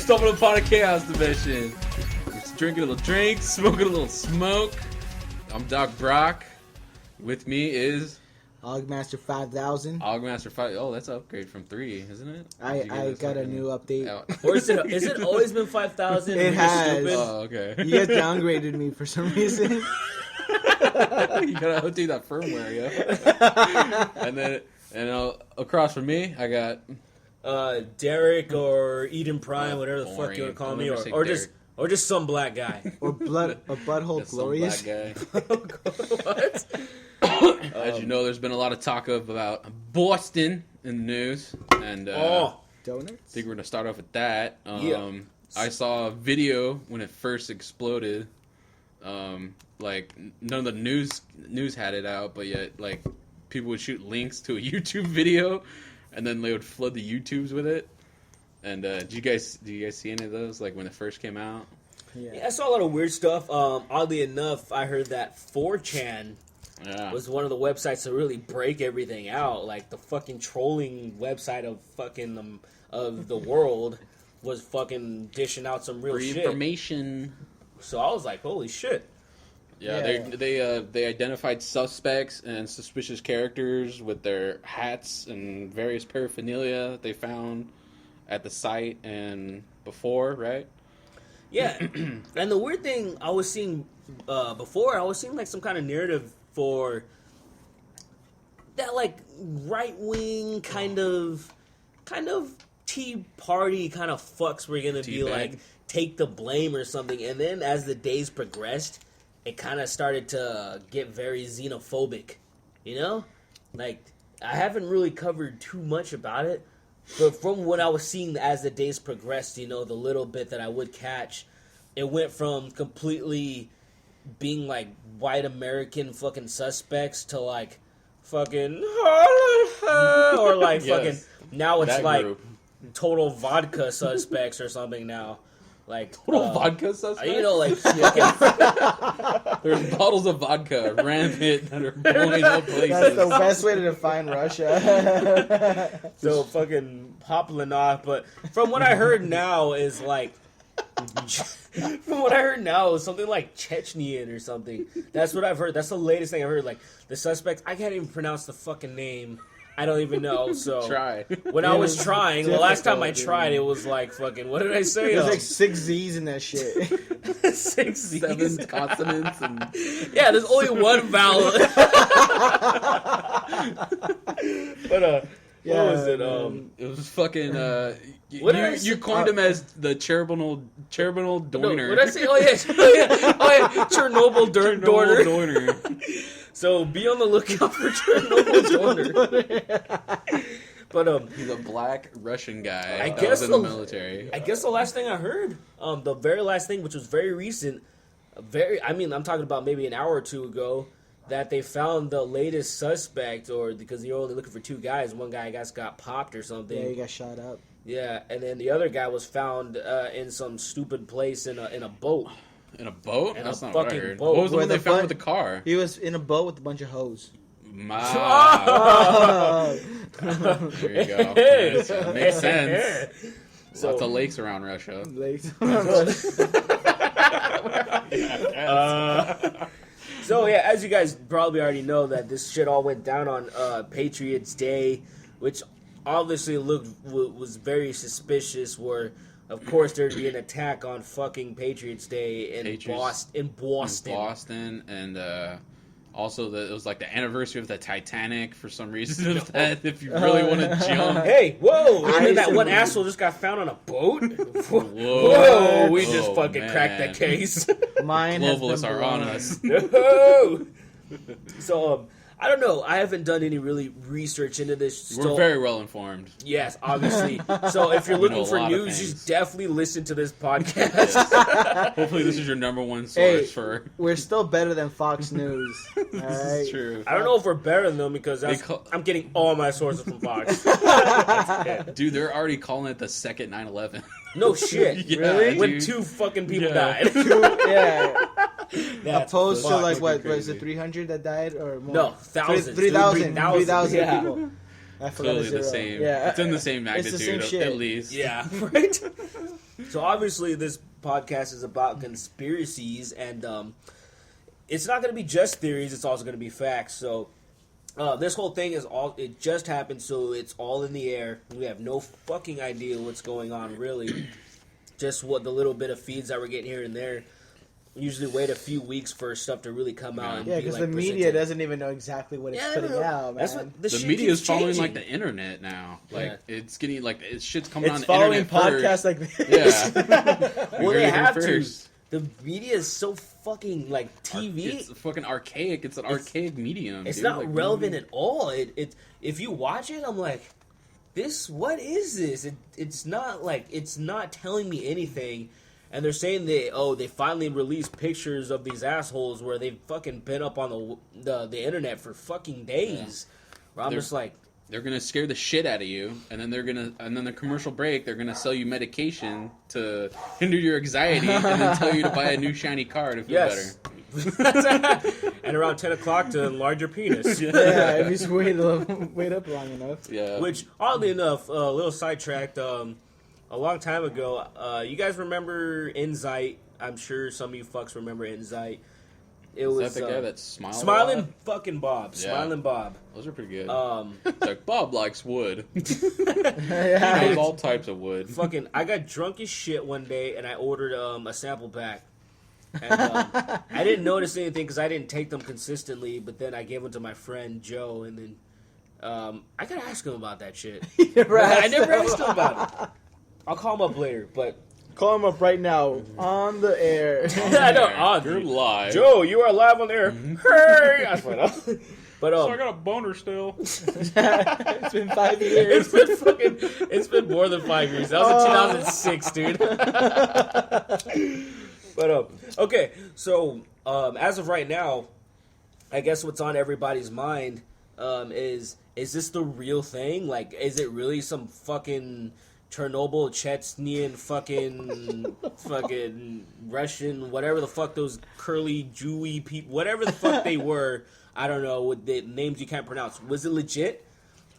stumbled upon a chaos dimension. We're drinking a little drink, smoking a little smoke. I'm Doc Brock. With me is Ogmaster 5000. Ogmaster 5. Oh, that's an upgrade from 3, isn't it? I got a new update. Or is it always been 5,000? It has. Oh, okay. You guys downgraded me for some reason. You gotta update that firmware, yeah. and across from me, I got Derek or Eden Prime, whatever the boring. fuck you want to call I'll me, never say or just some black guy. Or Butthole That's some Glorious. black guy. What? As you know, there's been a lot of talk about Boston in the news, and I Donuts? think we're gonna start off with that. Yeah. I saw a video when it first exploded. Like none of the news had it out, but yet like people would shoot links to a YouTube video, and then they would flood the YouTubes with it. And do you guys see any of those? Like when it first came out? Yeah, I saw a lot of weird stuff. Oddly enough, I heard that 4chan was one of the websites to really break everything out. Like the fucking trolling website of fucking of the world was fucking dishing out some real shit. Information. So I was like, holy shit. Yeah, they identified suspects and suspicious characters with their hats and various paraphernalia they found at the site and before, right? Yeah, and the weird thing I was seeing before, I was seeing like some kind of narrative for that like right wing kind of Tea Party kind of fucks were gonna be like take the blame or something, and then as the days progressed, it kind of started to get very xenophobic, you know? Like, I haven't really covered too much about it, but from what I was seeing as the days progressed, you know, the little bit that I would catch, it went from completely being, like, white American fucking suspects to, like, fucking... or, like, fucking... Now it's, like, group. total vodka suspects or something now. Like Total vodka suspects? You know, like there's bottles of vodka rampant that are blowing up places. That's the best way to define Russia. So fucking popping off. But from what I heard now is like, from what I heard now is something like Chechnyan or something. That's what I've heard. That's the latest thing I've heard. Like the suspects, I can't even pronounce the fucking name. I don't even know, so... Try. When I was trying, the last time I tried, it was like fucking... What did I say? There's like 6 Z's in that shit. 6 Z's. 7 consonants and... Yeah, there's only one vowel. But, what was it? It was fucking... you coined him as the Chernobyl Dorner. No, what did I say? Oh, yeah. Chernobyl Dorner. So be on the lookout for Chernobyl Dorner. But he's a black Russian guy. I that guess was in the military. I guess the last thing I heard, the very last thing, which was very recent, I'm talking about maybe an hour or two ago, that they found the latest suspect, or because you're only looking for 2 guys, one guy I guess got popped or something. Yeah, he got shot up. Yeah, and then the other guy was found in some stupid place in a boat. In a boat? In That's a not what I fucking heard. boat. What was the one they found with the car? He was in a boat with a bunch of hoes. There you go. That makes sense. So, lots of lakes around Russia. So yeah, as you guys probably already know, that this shit all went down on Patriots Day, which obviously was very suspicious. Where of course there'd be an attack on fucking Patriots Day in Boston, and also it was like the anniversary of the Titanic for some reason. If you really want to jump, hey, whoa! I heard that one asshole just got found on a boat. Whoa! We just fucking cracked that case. Globalists are on us. No. So I don't know. I haven't done any really research into this. We're very well informed. Yes, obviously. So if you're looking for news, just definitely listen to this podcast. Yes. Hopefully this is your number one source for... We're still better than Fox News. This is true. I don't know if we're better than them because I'm getting all my sources from Fox. Dude, they're already calling it the second 9/11. No shit. Yeah, really? When dude. 2 fucking people died. Opposed to like what was it, 300 that died or more? No, thousands. 3,000 yeah. people. I forgot clearly zero. the same. Yeah. It's in the same It's the magnitude, same shit. at least. Yeah, right? So obviously this podcast is about conspiracies, and it's not going to be just theories, it's also going to be facts. So this whole thing it just happened, so it's all in the air. We have no fucking idea what's going on, really. Just what the little bit of feeds that we're getting here and there. Usually wait a few weeks for stuff to really come out. And Yeah, be, because like, the media presented. doesn't even know exactly what it's Yeah, putting no. out, man. That's what The shit media keeps is following changing. like the internet now. Like Yeah. it's getting like shit's coming on It's the following internet podcasts first. like this. Yeah. Well, You heard they it here have first. to. The media is so fucking like TV. It's fucking archaic. It's an archaic medium. It's dude. not Like, relevant at all. It if you watch it, I'm like, what is this? It's not telling me anything. And they're saying they finally released pictures of these assholes where they've fucking been up on the internet for fucking days. Where I'm just like, they're gonna scare the shit out of you, and then the commercial break, they're gonna sell you medication to hinder your anxiety, and then tell you to buy a new shiny car to feel yes. better. And around 10 o'clock to enlarge your penis. Yeah, if you just wait up long enough. Yeah. Which, oddly enough, a little sidetracked, a long time ago, you guys remember Insight? I'm sure some of you fucks remember Insight. It Is was that the guy that smiled? Smiling a lot? fucking Bob. Yeah. Smiling Bob. Those are pretty good. It's like Bob likes wood. Yeah. He knows all types of wood. fucking, I got drunk as shit one day and I ordered a sample pack. And I didn't notice anything because I didn't take them consistently, but then I gave them to my friend Joe, and then I gotta ask him about that shit. I never asked him about it. I'll call him up later, but Call him up right now on the air. I know, You're live. Joe, you are live on the air. Hey! I swear to- But So I got a boner still. It's been 5 years. it's been more than 5 years. That was in 2006, dude. But okay, so as of right now, I guess what's on everybody's mind is this the real thing? Like, is it really some fucking Chernobyl, Chechenian, fucking Russian, whatever the fuck those curly Jewy people, whatever the fuck they were, I don't know, with the names you can't pronounce. Was it legit?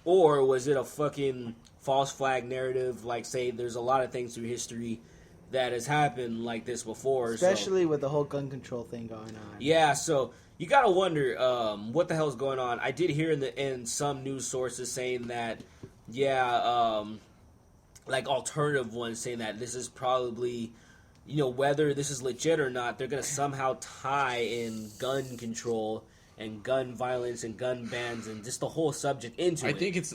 Or was it a fucking false flag narrative? Like, say, there's a lot of things through history that has happened like this before. Especially with the whole gun control thing going on. Yeah, so you gotta wonder what the hell's going on. I did hear in some news sources saying that, like alternative ones saying that this is probably, whether this is legit or not, they're gonna somehow tie in gun control and gun violence and gun bans and just the whole subject into it. I think it's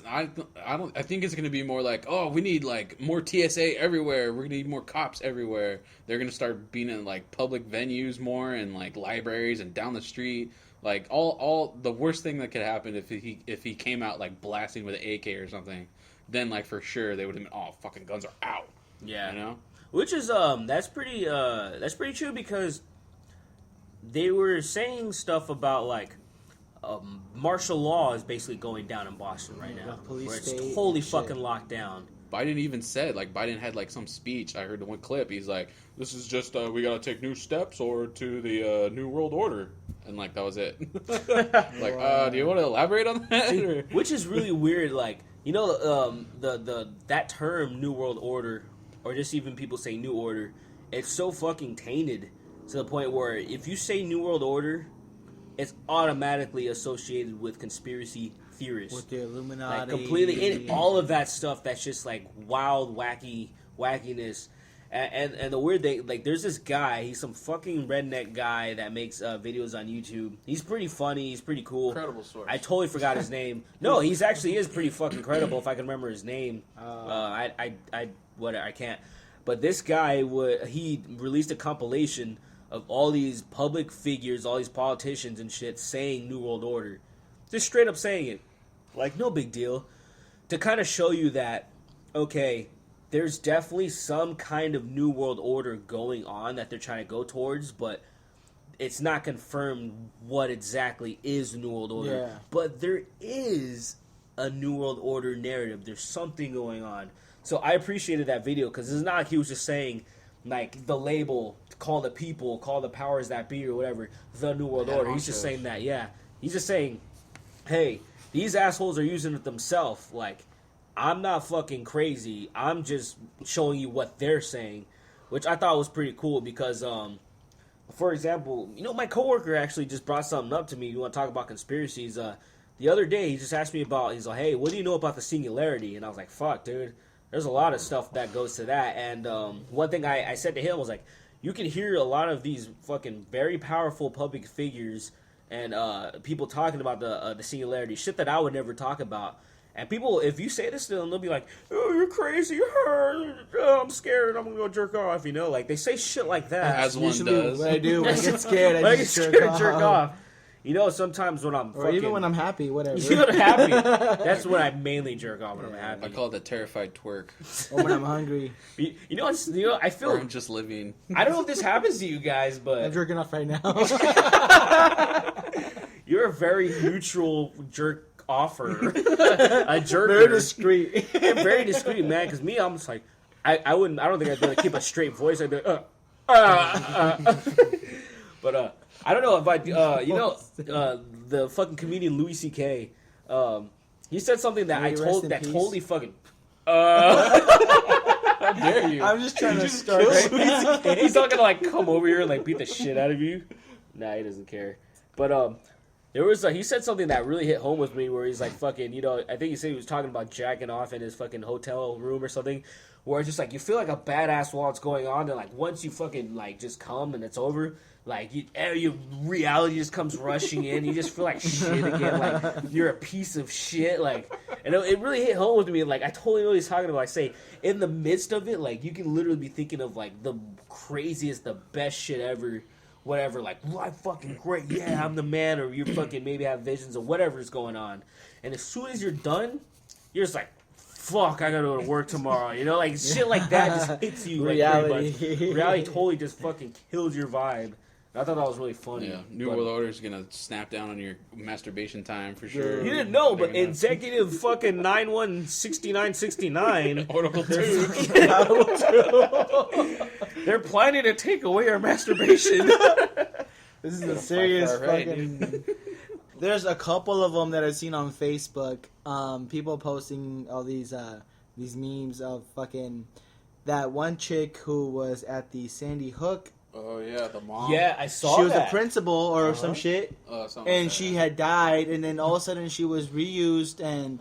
going to be more like, oh, we need like more TSA everywhere. We're going to need more cops everywhere. They're going to start being in like public venues more and like libraries and down the street. Like all the worst thing that could happen if he came out like blasting with an AK or something, then like for sure they would have been, oh, fucking guns are out. Yeah. Which is that's pretty true, because they were saying stuff about like martial law is basically going down in Boston right now, police where it's state totally and shit. fucking locked down. Biden even said, like, Biden had like some speech. I heard the one clip. He's like, "This is just we gotta take new steps or to the new world order," and like that was it. Like, do you want to elaborate on that? Or? Which is really weird. Like, the that term New World Order, or just even people say New Order, it's so fucking tainted to the point where if you say New World Order, it's automatically associated with conspiracy theorists. With the Illuminati. Like completely in all of that stuff that's just like wild, wackiness. And the weird thing, like, there's this guy, he's some fucking redneck guy that makes videos on YouTube. He's pretty funny, he's pretty cool. Incredible source. I totally forgot his name. No, he's actually is pretty fucking credible if I can remember his name. I can't. But this guy, he released a compilation of all these public figures, all these politicians and shit saying New World Order. Just straight up saying it. Like, no big deal. To kind of show you that, okay, there's definitely some kind of New World Order going on that they're trying to go towards, but it's not confirmed what exactly is New World Order. Yeah. But there is a New World Order narrative. There's something going on. So I appreciated that video, because it's not like he was just saying, like, the label, call the people, call the powers that be, or whatever, the New World Order. He's just saying that, yeah. He's just saying, hey, these assholes are using it themselves. Like, I'm not fucking crazy. I'm just showing you what they're saying, which I thought was pretty cool because, for example, my coworker actually just brought something up to me. You want to talk about conspiracies? The other day, he just asked me about, he's like, hey, what do you know about the singularity? And I was like, fuck, dude. There's a lot of stuff that goes to that. And one thing I said to him was like, you can hear a lot of these fucking very powerful public figures and people talking about the singularity, shit that I would never talk about. And people, if you say this to them, they'll be like, oh, you're crazy, I'm scared, I'm gonna go jerk off, Like, they say shit like that. As one does. What I do when I get scared, I get scared, jerk off. Sometimes when I'm or even when I'm happy, whatever. Even when I'm happy. That's when I mainly jerk off when I'm happy. I call it the terrified twerk. Or when I'm hungry. I feel... Or I'm just living. I don't know if this happens to you guys, but... I'm jerking off right now. You're a very neutral jerk offer. A jerker. Very discreet. Very discreet, man, because me, I'm just like... I don't think I'd be able to keep a straight voice. I'd be like, But, I don't know if the fucking comedian Louis C.K., he said something that totally fucking... How dare you? I'm just trying to start. He's not gonna, come over here and, beat the shit out of you. Nah, he doesn't care. But, he said something that really hit home with me where he's like, fucking, I think he said he was talking about jacking off in his fucking hotel room or something, where it's just like, you feel like a badass while it's going on, and, once you fucking, just come and it's over... your reality just comes rushing in. You just feel like shit again. You're a piece of shit. And it really hit home with me. I totally know what he's talking about. I say, in the midst of it, you can literally be thinking of, the craziest, the best shit ever. Whatever. I'm fucking great. Yeah, I'm the man. Or you fucking maybe have visions of whatever's going on. And as soon as you're done, you're just like, fuck, I gotta go to work tomorrow. Shit like that just hits you. Reality. Reality totally just fucking kills your vibe. I thought that was really funny. Yeah, New World Order is gonna snap down on your masturbation time for sure. You didn't know, but Executive fucking 916969 Article 2. They're planning to take away our masturbation. This is a serious fucking... There's a couple of them that I've seen on Facebook. People posting all these memes of fucking that one chick who was at the Sandy Hook. Oh yeah, the mom. Yeah, I saw she was that. a principal or some shit, and she had died, and then all of a sudden she was reused and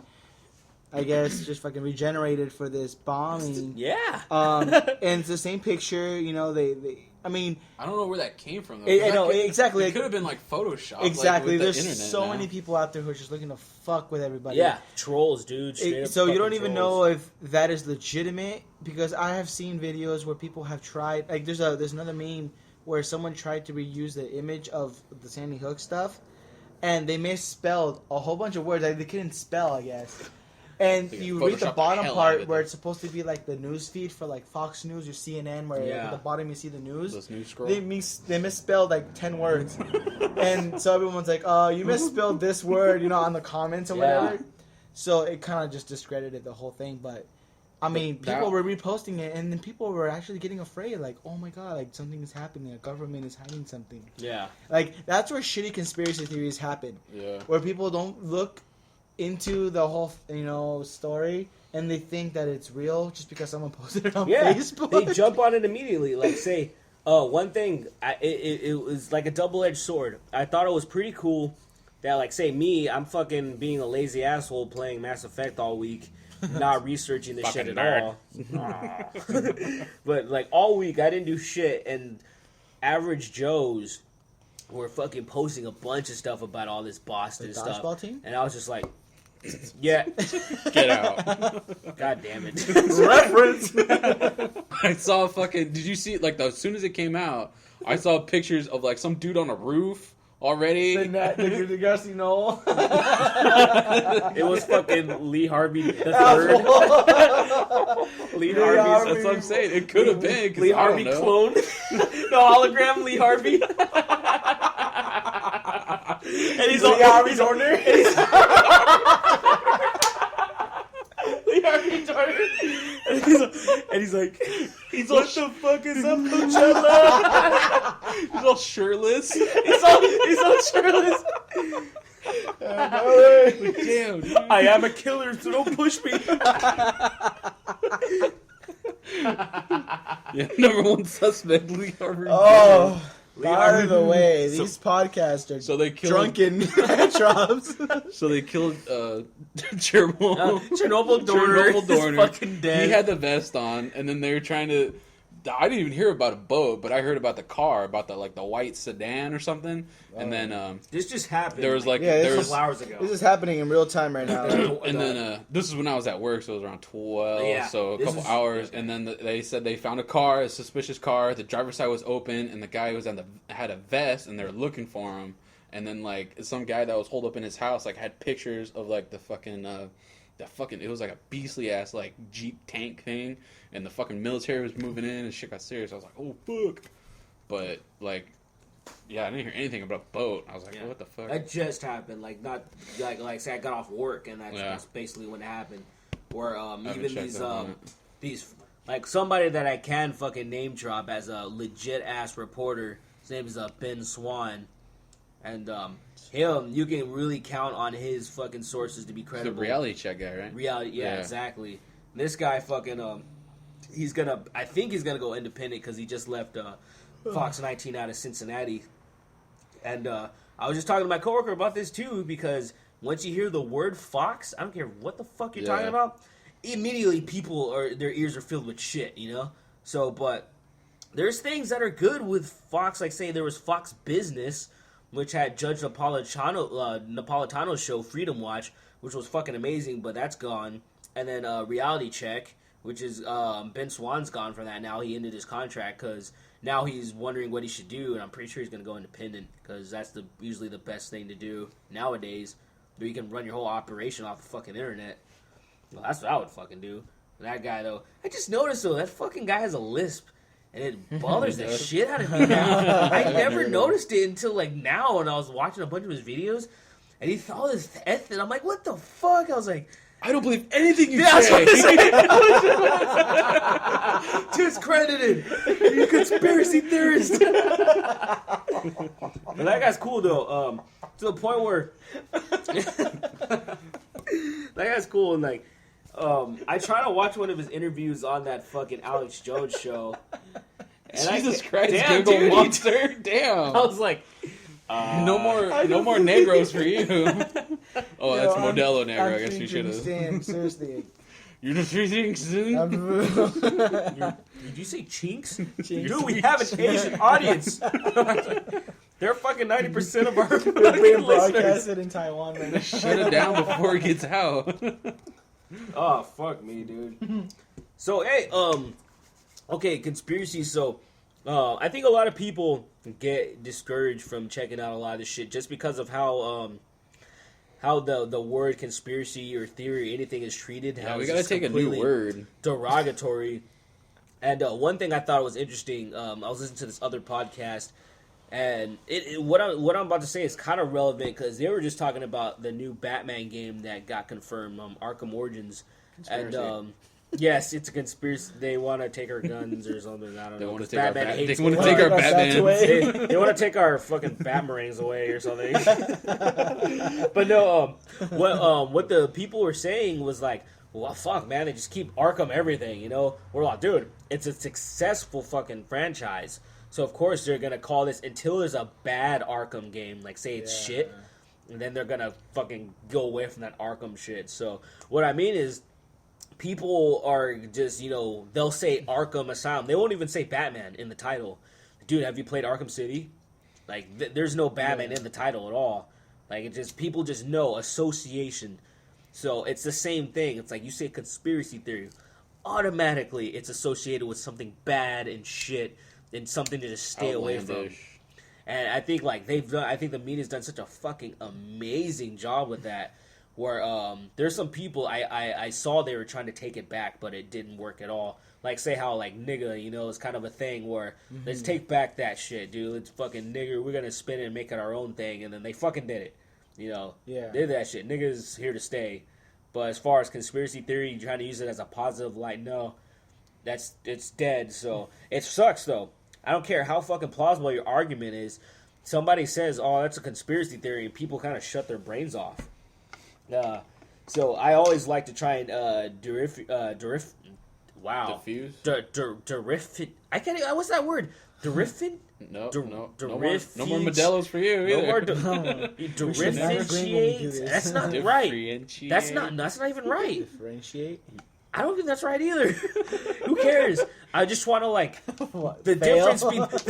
I guess just fucking regenerated for this bombing. Yeah. And it's the same picture. I mean, I don't know where that came from though. Exactly. It could have been Photoshop. Exactly. With There's the so internet many people out there who are just looking to fuck with everybody. Yeah, trolls, dude. So you don't even know if that is legitimate, because I have seen videos where people have tried. There's another meme where someone tried to reuse the image of the Sandy Hook stuff, and they misspelled a whole bunch of words that they couldn't spell, I guess. And you read the bottom part where it's supposed to be the news feed for Fox News or CNN, where at the bottom you see the news. Those news scroll. They misspelled 10 words, and so everyone's like, "Oh, you misspelled this word," on the comments or whatever. So it kind of just discredited the whole thing. But I mean, people were reposting it, and then people were actually getting afraid, "Oh my god, something is happening. The government is hiding something." Yeah. That's where shitty conspiracy theories happen. Yeah. Where people don't look into the whole story, and they think that it's real just because someone posted it on Facebook. They jump on it immediately. Say, one thing, it was like a double-edged sword. I thought it was pretty cool that, say me, I'm fucking being a lazy asshole playing Mass Effect all week, not researching this shit at all. But all week I didn't do shit, and average Joes were fucking posting a bunch of stuff about all this Boston stuff. Dodgeball team? And I was just like, yeah. Get out. God damn it. Reference. I saw did you see it? As soon as it came out, I saw pictures of some dude on a roof already. The grassy knoll. It was fucking Lee Harvey the Third. Lee Harvey. That's what I'm saying. It could have been. Lee Harvey clone. The hologram Lee Harvey. And he's Lee Harvey Dorner. Lee Harvey Dorner. And he's like, what the fuck is up, Coachella? He's all shirtless. He's all shirtless. Damn, dude. I am a killer, so don't push me. Yeah, number one suspect, Lee Harvey. Oh, Lee by Harvey. the way, So- these podcasts are So they killed. drunken drops. So they killed Chernobyl. Chernobyl Dorner Chernobyl Dorner. is fucking dead. He had the vest on, and then they were trying to. I didn't even hear about a boat, but I heard about the car, about the white sedan or something. And then This just happened. there was like Yeah, there a was couple hours ago. This is happening in real time right now. and then this is when I was at work, so it was around 12, Yeah, so a this couple was- hours, and then they said they found a car, a suspicious car. The driver's side was open, and the guy was had a vest, and they were looking for him. And then like some guy that was holed up in his house like had pictures of like the fucking it was like a beastly ass like Jeep tank thing, and the fucking military was moving in, and shit got serious. I was like, oh fuck, but like. Yeah, I didn't hear anything about a boat. I was like, what the fuck? That just happened. Like not like say I got off work and that's basically what happened. Or even these like somebody that I can fucking name drop as a legit ass reporter. His name is Ben Swan, and him you can really count on his fucking sources to be He's a credible. reality check guy, right? Reality, yeah, exactly. This guy fucking I think he's gonna go independent because he just left Fox 19 out of Cincinnati. And I was just talking to my coworker about this too, because once you hear the word Fox, I don't care what the fuck you're talking about, immediately their ears are filled with shit, you know? So, but there's things that are good with Fox, like say there was Fox Business, which had Judge Napolitano's show, Freedom Watch, which was fucking amazing, but that's gone. And then Reality Check, which is Ben Swan's gone from that now. He ended his contract because now he's wondering what he should do, and I'm pretty sure he's going to go independent because that's usually the best thing to do nowadays. Where you can run your whole operation off the fucking internet. Well, that's what I would fucking do. That guy, though, I just noticed, though, that fucking guy has a lisp, and it bothers the shit out of me now. I never noticed it until, like, now, when I was watching a bunch of his videos, and he thought all this F, and I'm like, what the fuck? I was like, I don't believe anything you that's say. what discredited. You conspiracy theorist. But that guy's cool though. To the point where that guy's cool and like I try to watch one of his interviews on that fucking Alex Jones show. And Jesus Christ, damn, Google dude, monster. Damn. I was like, no more negros for you. Oh, that's Yo, Modelo Negro. I'm I guess you should have. Stan, seriously. You're just reading soon. did you say chinks? Chinks. Dude, we have an Asian audience. They're fucking 90% of our They're being fucking listeners. broadcasted in Taiwan right now. Shut it down before it gets out. Oh, fuck me, dude. So, hey, okay, conspiracy. So, I think a lot of people get discouraged from checking out a lot of this shit just because of how the word conspiracy or theory or anything is treated. Yeah, how we it's gotta just take a new completely word. derogatory. And one thing I thought was interesting, I was listening to this other podcast, and what I'm about to say is kind of relevant because they were just talking about the new Batman game that got confirmed, Arkham Origins, Conspiracy. and yes, it's a conspiracy. They want to take our guns or something. I don't They know. want 'cause to take our Batman they hates want to women. take our Our bats Batman. away. They want to take our fucking Batarangs away or something. But no, what the people were saying was like, well, fuck, man, they just keep Arkham everything, you know? We're like, dude, it's a successful fucking franchise. So, of course, they're going to call this until there's a bad Arkham game, like, say it's shit, and then they're going to fucking go away from that Arkham shit. So, what I mean is, people are just, you know, they'll say Arkham Asylum. They won't even say Batman in the title. Dude, have you played Arkham City? Like, there's no Batman in the title at all. Like, it just, people just know, association. So, it's the same thing. It's like, you say conspiracy theory. Automatically, it's associated with something bad and shit, and something to just stay away from. Outlandish. And I think, like, I think the media's done such a fucking amazing job with that. Where there's some people I saw they were trying to take it back, but it didn't work at all. Like, say how, like, nigga, you know, is kind of a thing where let's take back that shit, dude. Let's fucking nigger, we're gonna spin it and make it our own thing. And then they fucking did it. You know? Yeah. Did that shit. Niggas here to stay. But as far as conspiracy theory, trying to use it as a positive light, no. It's dead. So, it sucks, though. I don't care how fucking plausible your argument is. somebody says, "Oh, that's a conspiracy theory," and people kind of shut their brains off. So I always like to try and wow. Diffuse? Derif. I can't. What's that word? Derifin? No, Der- no, derif- no more Modelo's for you No either. more Differentiate. That's not right. That's not even right. Differentiate. I don't think that's right either. Who cares? I just want to like What, the fail?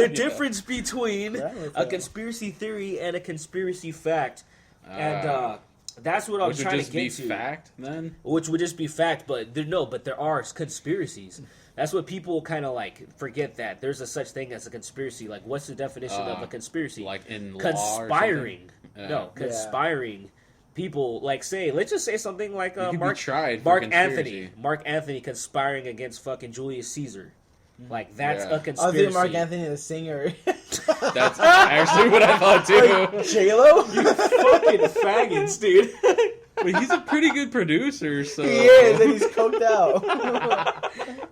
difference between Grammar a fail. conspiracy theory and a conspiracy fact, and that's what I'm Which would trying just to get be to. fact, then? Which would just be fact, but there are conspiracies. That's what people kind of like forget, that there's a such thing as a conspiracy. Like, what's the definition of a conspiracy? Like in law or Conspiring. something? No, conspiring. People, like, let's just say something like You could be tried for Mark conspiracy. Anthony conspiring against fucking Julius Caesar. Like, that's Yeah. a I conspiracy. think Mark Anthony, the singer. That's actually what I thought too. J-Lo? Fucking faggots, dude. But he's a pretty good producer, so He is, and he's coked out.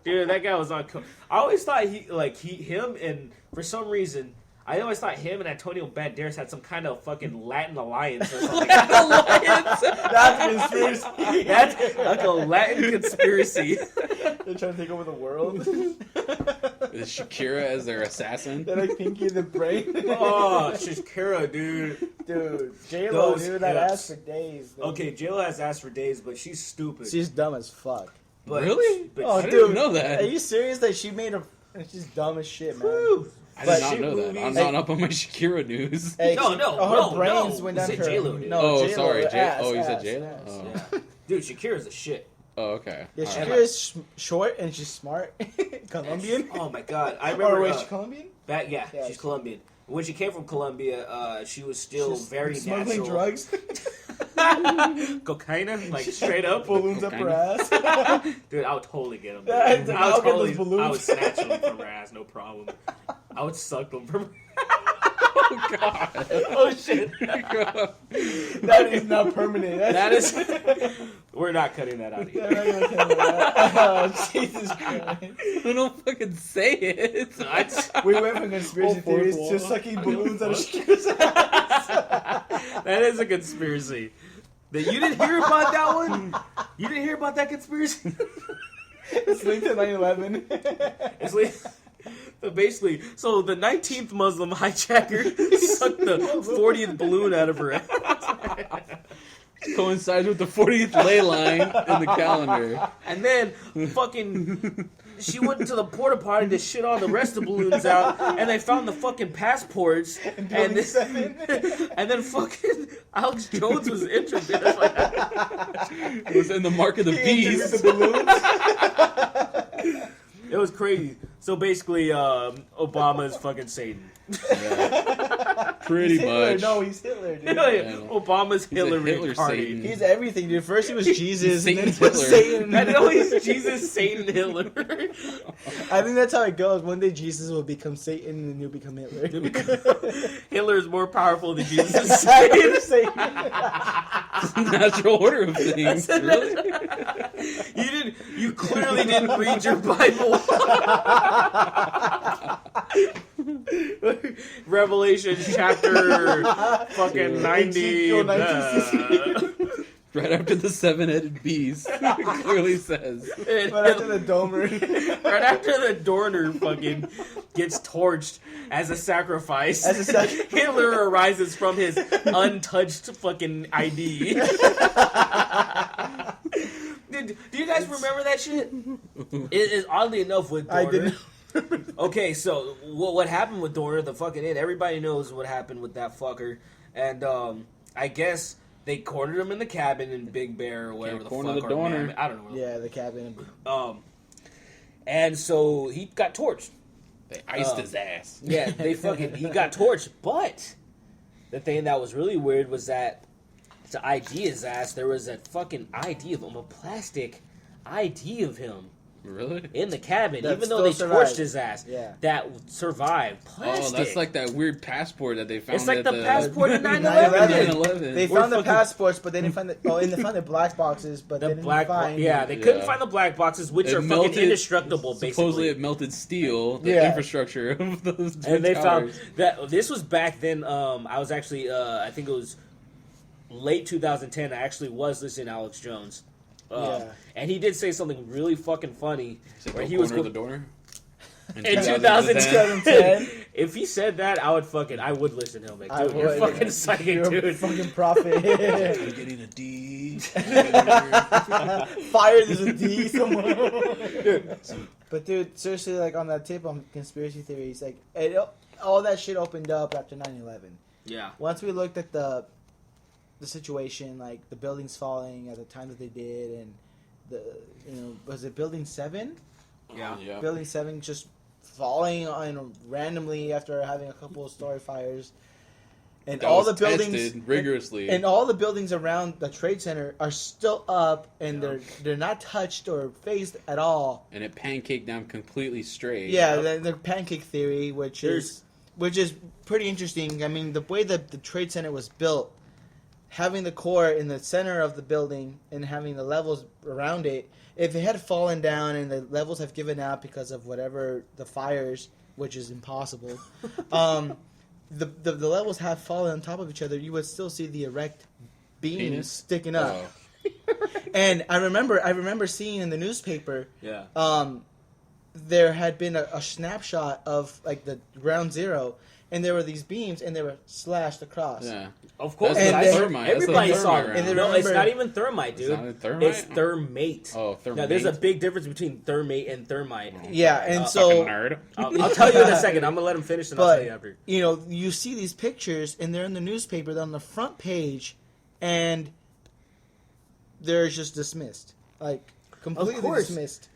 Dude, that guy was on. I always thought him, and for some reason, I always thought him and Antonio Banderas had some kind of fucking Latin alliance or something. That's a conspiracy. That's like a Latin conspiracy. They're trying to take over the world. with Shakira as their assassin. They're like Pinky in the Brain. Oh, Shakira, dude. Dude, J-Lo, Those dude, that hips. ass for days. Dude. Okay, J-Lo has ass for days, but she's stupid. She's dumb as fuck. But, Really? But Oh, I she- didn't dude, know that. Are you serious that she made a... She's dumb as shit, man. Whew. I But did not she know that. I'm movies- not up on my Shakira news. Hey, No, she- no, her no, brains no. went You down said her... J-Lo, dude. No, Oh, J-Lo, sorry, ass, oh, you said ass, J-Lo? ass, Oh. yeah. Dude, Shakira's a shit. Oh, okay. Yeah, All Shakira right. is short and she's smart. Colombian. Oh my god, I Or remember. wait, she Colombian? Yeah, Yeah, she's she- Colombian. When she came from Colombia, she was still She's very smuggling natural. drugs. Cocaine, like straight up. Balloons up her ass. Dude, I would totally get them. Yeah, Dude. I'll get those I balloons. would snatch them from her ass, no problem. I would suck them from her. Oh, God. Oh shit. That is not permanent. That is. We're not cutting that out Yeah, here. I'm not gonna tell you that. Oh, Jesus Christ. Don't fucking say it. We went from conspiracy Oh, fourth theories wall. to sucking balloons out of Shakira's ass. That is a conspiracy. That you didn't hear about that one? You didn't hear about that conspiracy? It's linked to 9/11. It's like, so basically, so the 19th Muslim hijacker sucked the 40th balloon out of her ass. Coincides with the 40th ley line in the calendar. And then fucking she went to the porta potty to shit all the rest of the balloons out, and they found the fucking passports, and Building then, 7. and then fucking Alex Jones was interested. I was like, It was in the mark of the He introduced beast. the balloons. it was crazy. So basically, Obama is fucking Satan. Yeah. Pretty He's Hitler. much. No, he's Hitler, dude. Obama's Hitler Hitler reincarnated. Satan. He's everything, dude. First he was Jesus, and then Satan's he was Hitler. Satan. I know he's Jesus, Satan, Hitler. I think that's how it goes. One day Jesus will become Satan, and then you'll become Hitler. Hitler is more powerful than Jesus. is Satan. Satan. Natural order of things. Really? You clearly didn't read your Bible. Revelation chapter fucking 90. Ezekiel 19. Right after the seven-headed beast. It clearly says. Right after the Dorner. Right after the Dorner fucking gets torched as a sacrifice, Hitler arises from his untouched fucking ID. Do you guys remember that shit? It is oddly enough with Dorner. I didn't. Okay, so what happened with Dorner? The fucking end. Everybody knows what happened with that fucker, and I guess they cornered him in the cabin in Big Bear or whatever the corner fuck. the or Dorner. Mammoth, I don't know. Yeah, the cabin. And so he got torched. They iced his ass. Yeah, he got torched. But the thing that was really weird was that to ID his ass, there was a fucking ID of him, a plastic ID of him. Really? in the cabin, That even though they still torched survived. his ass. Yeah. That survived. Plastic. Oh, that's like that weird passport that they found. It's like at the passport in 9/11. 9/11. They We're found the fucking- passports, but they didn't find the. Oh, and they found the black boxes, but they The didn't black, find. yeah, they couldn't Yeah. find the black boxes, which It are melted- fucking indestructible, Supposedly, basically. it melted steel, the Yeah. infrastructure of those. Twin And they found towers. that this was back then. I was actually, I think it was late 2010. I actually was listening to Alex Jones, Yeah. and he did say something really fucking funny Said, where "No he was corner of the Dorner." in 2010. 2010. If he said that, I would listen to him. Like, I dude, you're would. fucking psychic, You're a dude. fucking prophet. I'm getting a D. Fire, there's a D somewhere. But dude, seriously, like on that tip on conspiracy theories, like all that shit opened up after 9/11. Yeah. Once we looked at the situation, like the buildings falling at the time that they did, and was it Building 7? Yeah. Yeah. Building 7 just falling on randomly after having a couple of story fires, and That all was the buildings tested rigorously. and all the buildings around the Trade Center are still up, and they're not touched or phased at all. And it pancaked down completely straight. Yeah, the pancake theory, which is pretty interesting. I mean, the way that the Trade Center was built, having the core in the center of the building and having the levels around it, if it had fallen down and the levels have given out because of whatever the fires, which is impossible, the levels have fallen on top of each other, you would still see the erect beams Penis? sticking up. Oh. And I remember seeing in the newspaper, Yeah. there had been a snapshot of like the ground zero, and there were these beams, and they were slashed across. Yeah. Of course, That's the guys. thermite. That's the Everybody saw thermite it. round. And then No, it's remember- not even thermite, dude. It's not thermite? It's thermate. Oh, thermite. Now, there's a big difference between thermate and thermite. Yeah, and Fucking so nerd. I'll tell you in a second. I'm gonna let him finish, and I'll tell you after. you see these pictures, and they're in the newspaper. They're on the front page, and they're just dismissed, like completely course. dismissed.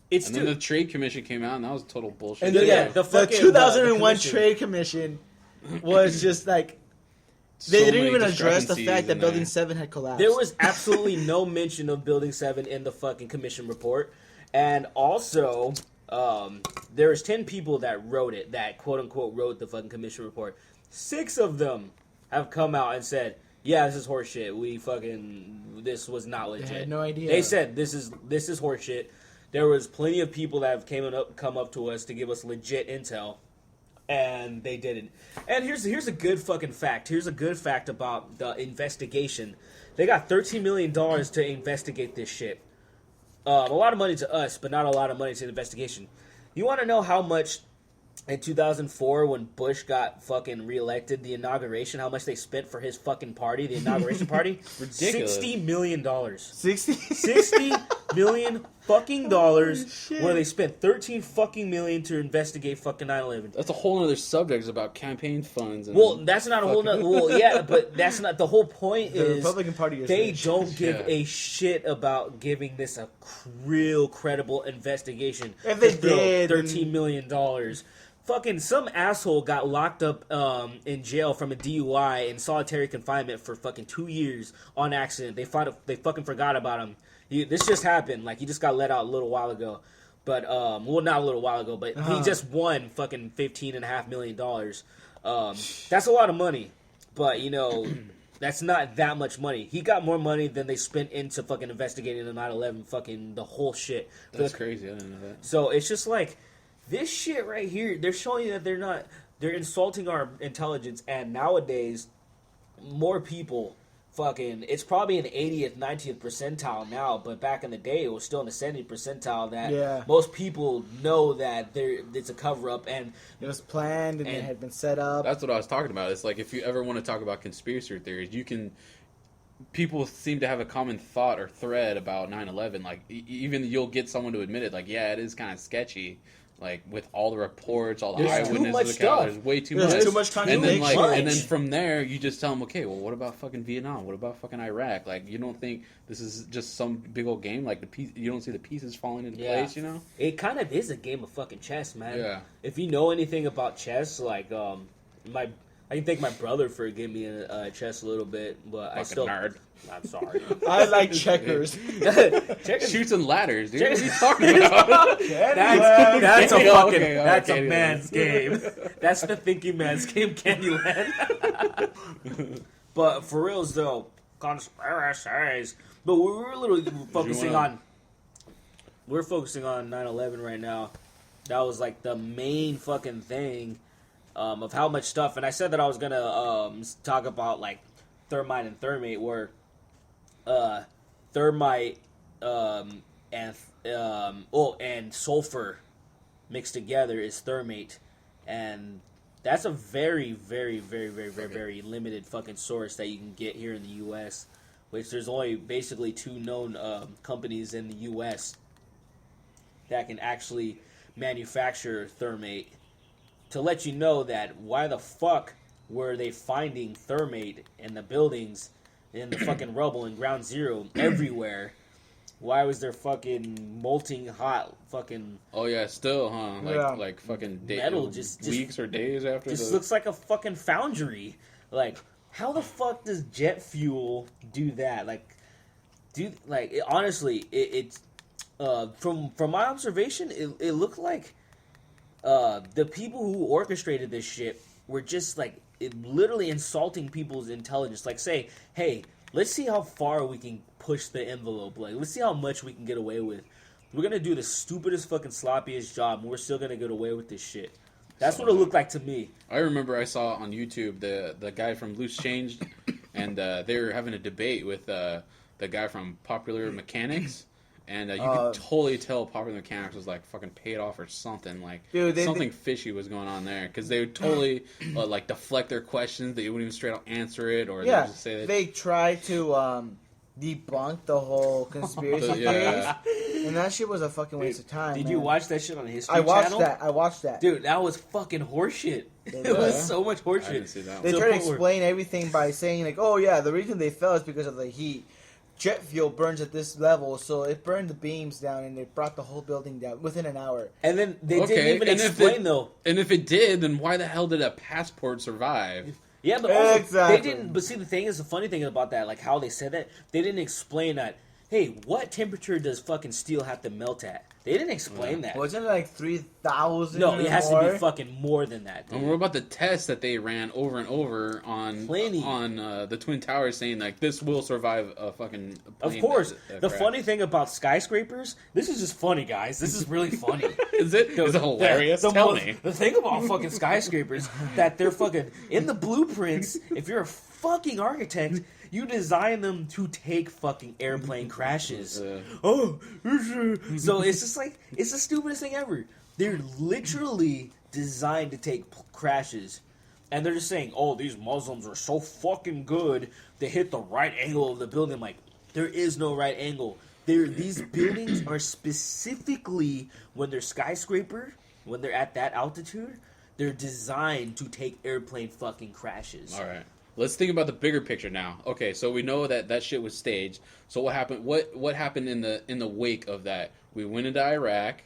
It's And then the Trade Commission came out, and that was total bullshit. And Yeah, then, the the fucking, 2001 the commission. Trade Commission was just like So they didn't many even address the discrepancies fact that in Building there. 7 had collapsed. There was absolutely no mention of Building 7 in the fucking commission report. And also, there was 10 people that wrote it, that quote-unquote wrote the fucking commission report. 6 of them have come out and said, yeah, this is horseshit. This was not legit. had no idea. They said, this is horseshit. There was plenty of people that have come up to us to give us legit intel. And they didn't. And here's a good fucking fact. Here's a good fact about the investigation. They got $13 million to investigate this shit. A lot of money to us, but not a lot of money to the investigation. You want to know how much in 2004 when Bush got fucking reelected, the inauguration, how much they spent for his fucking party, the inauguration party? Ridiculous. $60 million. 60. $60 million fucking dollars, shit. where they spent $13 fucking million to investigate fucking 9/11. That's a whole other subject is about campaign funds. And Well, that's not a whole nother. Well, yeah, but that's not the whole point. The Is Republican Party is they rich. don't give Yeah. a shit about giving this a real credible investigation. If they Just throw did, $13 million. Fucking some asshole got locked up in jail from a DUI in solitary confinement for fucking 2 years on accident. They fucking forgot about him. This just happened. Like, he just got let out a little while ago. But, well, not a little while ago, but he just won fucking $15.5 million. That's a lot of money. But, that's not that much money. He got more money than they spent into fucking investigating the 9/11 fucking the whole shit. that's crazy. I didn't know that. So it's just like, this shit right here, they're showing you that they're insulting our intelligence, and nowadays, more people fucking, it's probably an 80th, 90th percentile now, but back in the day, it was still in the 70th percentile that most people know that it's a cover-up, and It was planned and it And- had been set up. That's what I was talking about. It's like if you ever want to talk about conspiracy theories, people seem to have a common thought or thread about 9/11. Like, even you'll get someone to admit it. Like, yeah, it is kind of sketchy. Like, with all the reports, all the There's too eyewitness much account, stuff. there's way too There's much. too much and then contradiction. and then from there, you just tell them, okay, well, what about fucking Vietnam? What about fucking Iraq? Like, you don't think this is just some big old game? Like, you don't see the pieces falling into Yeah. place, it kind of is a game of fucking chess, man. Yeah. If you know anything about chess, like, I can thank my brother for giving me a chess a little bit, but I still. Nerd. I'm sorry. I like checkers. Shoots and ladders, dude. What are you talking about? That's a fucking. Okay, that's okay, a man's game. That's the thinking man's game, Candyland. But for reals though, conspiracies. But we're literally focusing on. We're focusing on 9/11 right now. That was like the main fucking thing of how much stuff. And I said that I was gonna talk about like thermite and thermate, where thermite and sulfur mixed together is thermate, and that's a very, very, very, very, very, very limited fucking source that you can get here in the U.S. Which there's only basically 2 known companies in the U.S. that can actually manufacture thermate. To let you know that why the fuck were they finding thermate in the buildings, in the fucking rubble and ground zero everywhere? Why was there fucking molting hot fucking... Oh yeah, still, huh? Like fucking metal just weeks or days after. Just looks like a fucking foundry. Like, how the fuck does jet fuel do that? Honestly, it's from my observation, it looked like the people who orchestrated this shit were just like literally insulting people's intelligence. Like, say, hey, let's see how far we can push the envelope. Like, let's see how much we can get away with. We're gonna do the stupidest fucking sloppiest job, and we're still gonna get away with this shit. That's what it looked like to me. I remember I saw on YouTube the guy from Loose Change, and they were having a debate with the guy from Popular Mechanics, and you could totally tell Popular Mechanics was like fucking paid off or something. Like, dude, something fishy was going on there, because they would totally like deflect their questions. They wouldn't even straight up answer it, or they would just say that they try to debunk the whole conspiracy theories. And that shit was a fucking waste of time. Did you watch that shit on History Channel? I watched that. Dude, that was fucking horseshit. It was so much horseshit. I didn't see that one. They try to explain everything by saying, like, oh yeah, the reason they fell is because of the heat. Jet fuel burns at this level, so it burned the beams down, and it brought the whole building down within an hour. And then they didn't even explain, though. And if it did, then why the hell did a passport survive? Yeah, but also, they didn't. But see, the thing is, the funny thing about that, like how they said that, they didn't explain that. Hey, what temperature does fucking steel have to melt at? They didn't explain that. Wasn't it like 3,000? No, it has to be fucking more than that. Dude. And what about the tests that they ran over and over on the Twin Towers, saying like this will survive a fucking plane? Of course. The funny thing about skyscrapers, this is just funny, guys. This is really funny. Is it? Is it hilarious? Tell me. The thing about fucking skyscrapers, that they're fucking in the blueprints. If you're a fucking architect, you design them to take fucking airplane crashes. So it's just like, it's the stupidest thing ever. They're literally designed to take crashes. And they're just saying, oh, these Muslims are so fucking good, they hit the right angle of the building. I'm like, there is no right angle. These buildings are specifically, when they're skyscraper, when they're at that altitude, they're designed to take airplane fucking crashes. All right. Let's think about the bigger picture now. Okay, so we know that shit was staged. So what happened? What happened in the wake of that? We went into Iraq,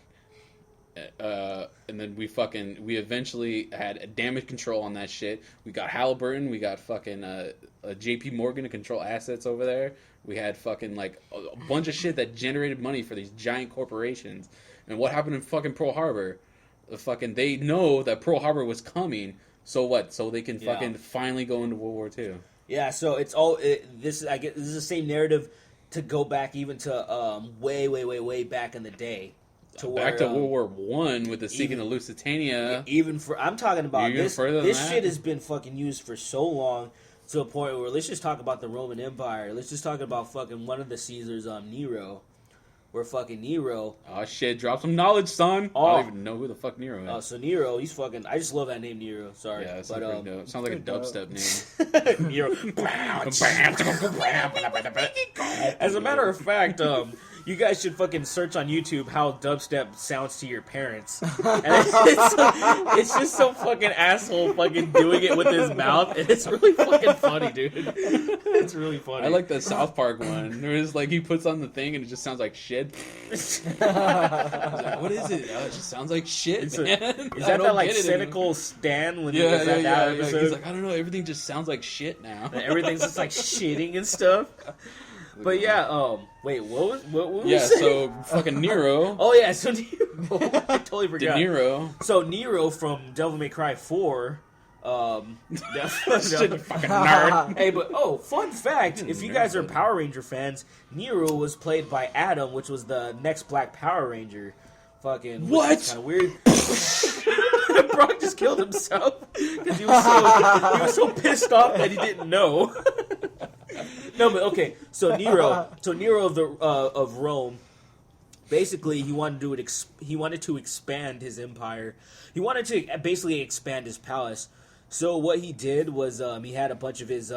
and then we eventually had damage control on that shit. We got Halliburton. We got fucking J.P. Morgan to control assets over there. We had fucking like a bunch of shit that generated money for these giant corporations. And what happened in fucking Pearl Harbor? They know that Pearl Harbor was coming. So what? So they can fucking finally go into World War II. Yeah. So it's all this. I guess this is the same narrative to go back even to way back in the day. To World War I with the sinking of Lusitania. I'm talking about this. This that? Shit has been fucking used for so long to a point where let's just talk about the Roman Empire. Let's just talk about fucking one of the Caesars, Nero. Where fucking Nero... Oh, shit. Drop some knowledge, son. I don't even know who the fuck Nero is. Oh, so Nero, he's fucking... I just love that name, Nero. Sorry. Yeah, that's pretty dope. Sounds like a dubstep name. Nero. As a matter of fact, you guys should fucking search on YouTube how dubstep sounds to your parents. And it's just some fucking asshole fucking doing it with his mouth, and it's really fucking funny, dude. It's really funny. I like the South Park one. There is like he puts on the thing and it just sounds like shit. I was like, what is it? Oh, it just sounds like shit, man. Is that like cynical Stan when he was at that episode? He's like, I don't know, everything just sounds like shit now. Everything's just like shitting and stuff. But yeah, wait, what was yeah, saying? so fucking Nero. Oh yeah, so Nero. I totally forgot. De Niro. So Nero from Devil May Cry 4. Shit, fucking nerd. Hey, but fun fact: if you guys are Power Ranger fans, Nero was played by Adam, which was the next Black Power Ranger. Fucking what? Kind of weird. Brock just killed himself because he was so pissed off that he didn't know. No, but okay. So Nero of Rome. Basically, he wanted to expand his empire. He wanted to basically expand his palace. So what he did was he had a bunch of his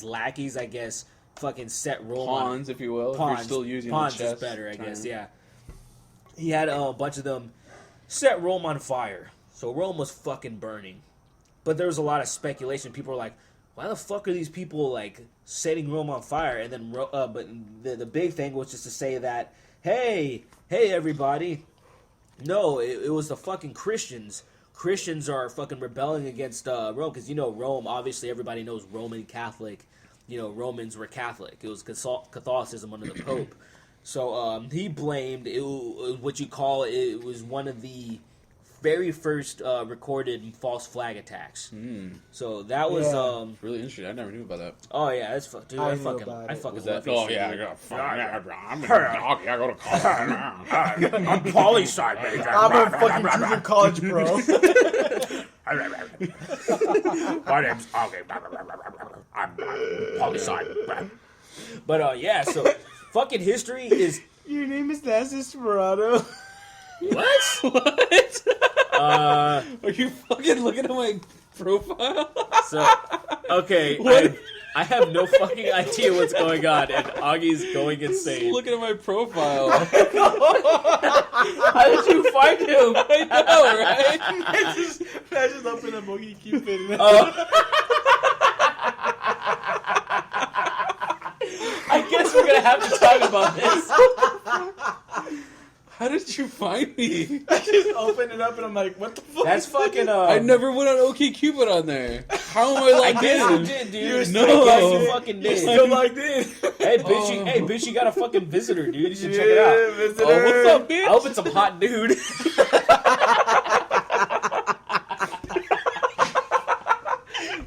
lackeys, I guess, fucking set Rome pawns, if you will. Pawns, if you're still using pawns the chess is better, I guess. term. Yeah. He had a bunch of them set Rome on fire. So Rome was fucking burning. But there was a lot of speculation. People were like, why the fuck are these people like setting Rome on fire? And then, but the big thing was just to say that, hey everybody, no, it was the fucking Christians. Christians are fucking rebelling against Rome because Rome. Obviously, everybody knows Roman Catholic. Romans were Catholic. It was Catholicism under the Pope. So he blamed it. What you call it was one of the very first recorded false flag attacks. So that was really interesting. I never knew about that. Oh yeah, that's dude. I fucking love that. it. Oh yeah, I got I'm a doggy. I go to college. I'm poli-sci major. I'm a fucking junior college bro. My name's okay. I'm poli-sci. But yeah, so fucking history is. Your name is Desperado. What? Are you fucking looking at my profile? So, okay, I have no fucking idea what's going on, and Augie's going insane. Looking at my profile. How did you find him? I know, right? I just opened up Boogie Cupid. I guess we're gonna have to talk about this. How did you find me? I just opened it up and I'm like, what the fuck? That's fucking. I never went on OkCupid on there. How am I I logged guess you in? did, dude. No. I guess you fucking did. Still logged in. Hey, bitch, you got a fucking visitor, dude. You should check it out. Visitor. Oh, what's up, bitch? I hope it's some hot dude.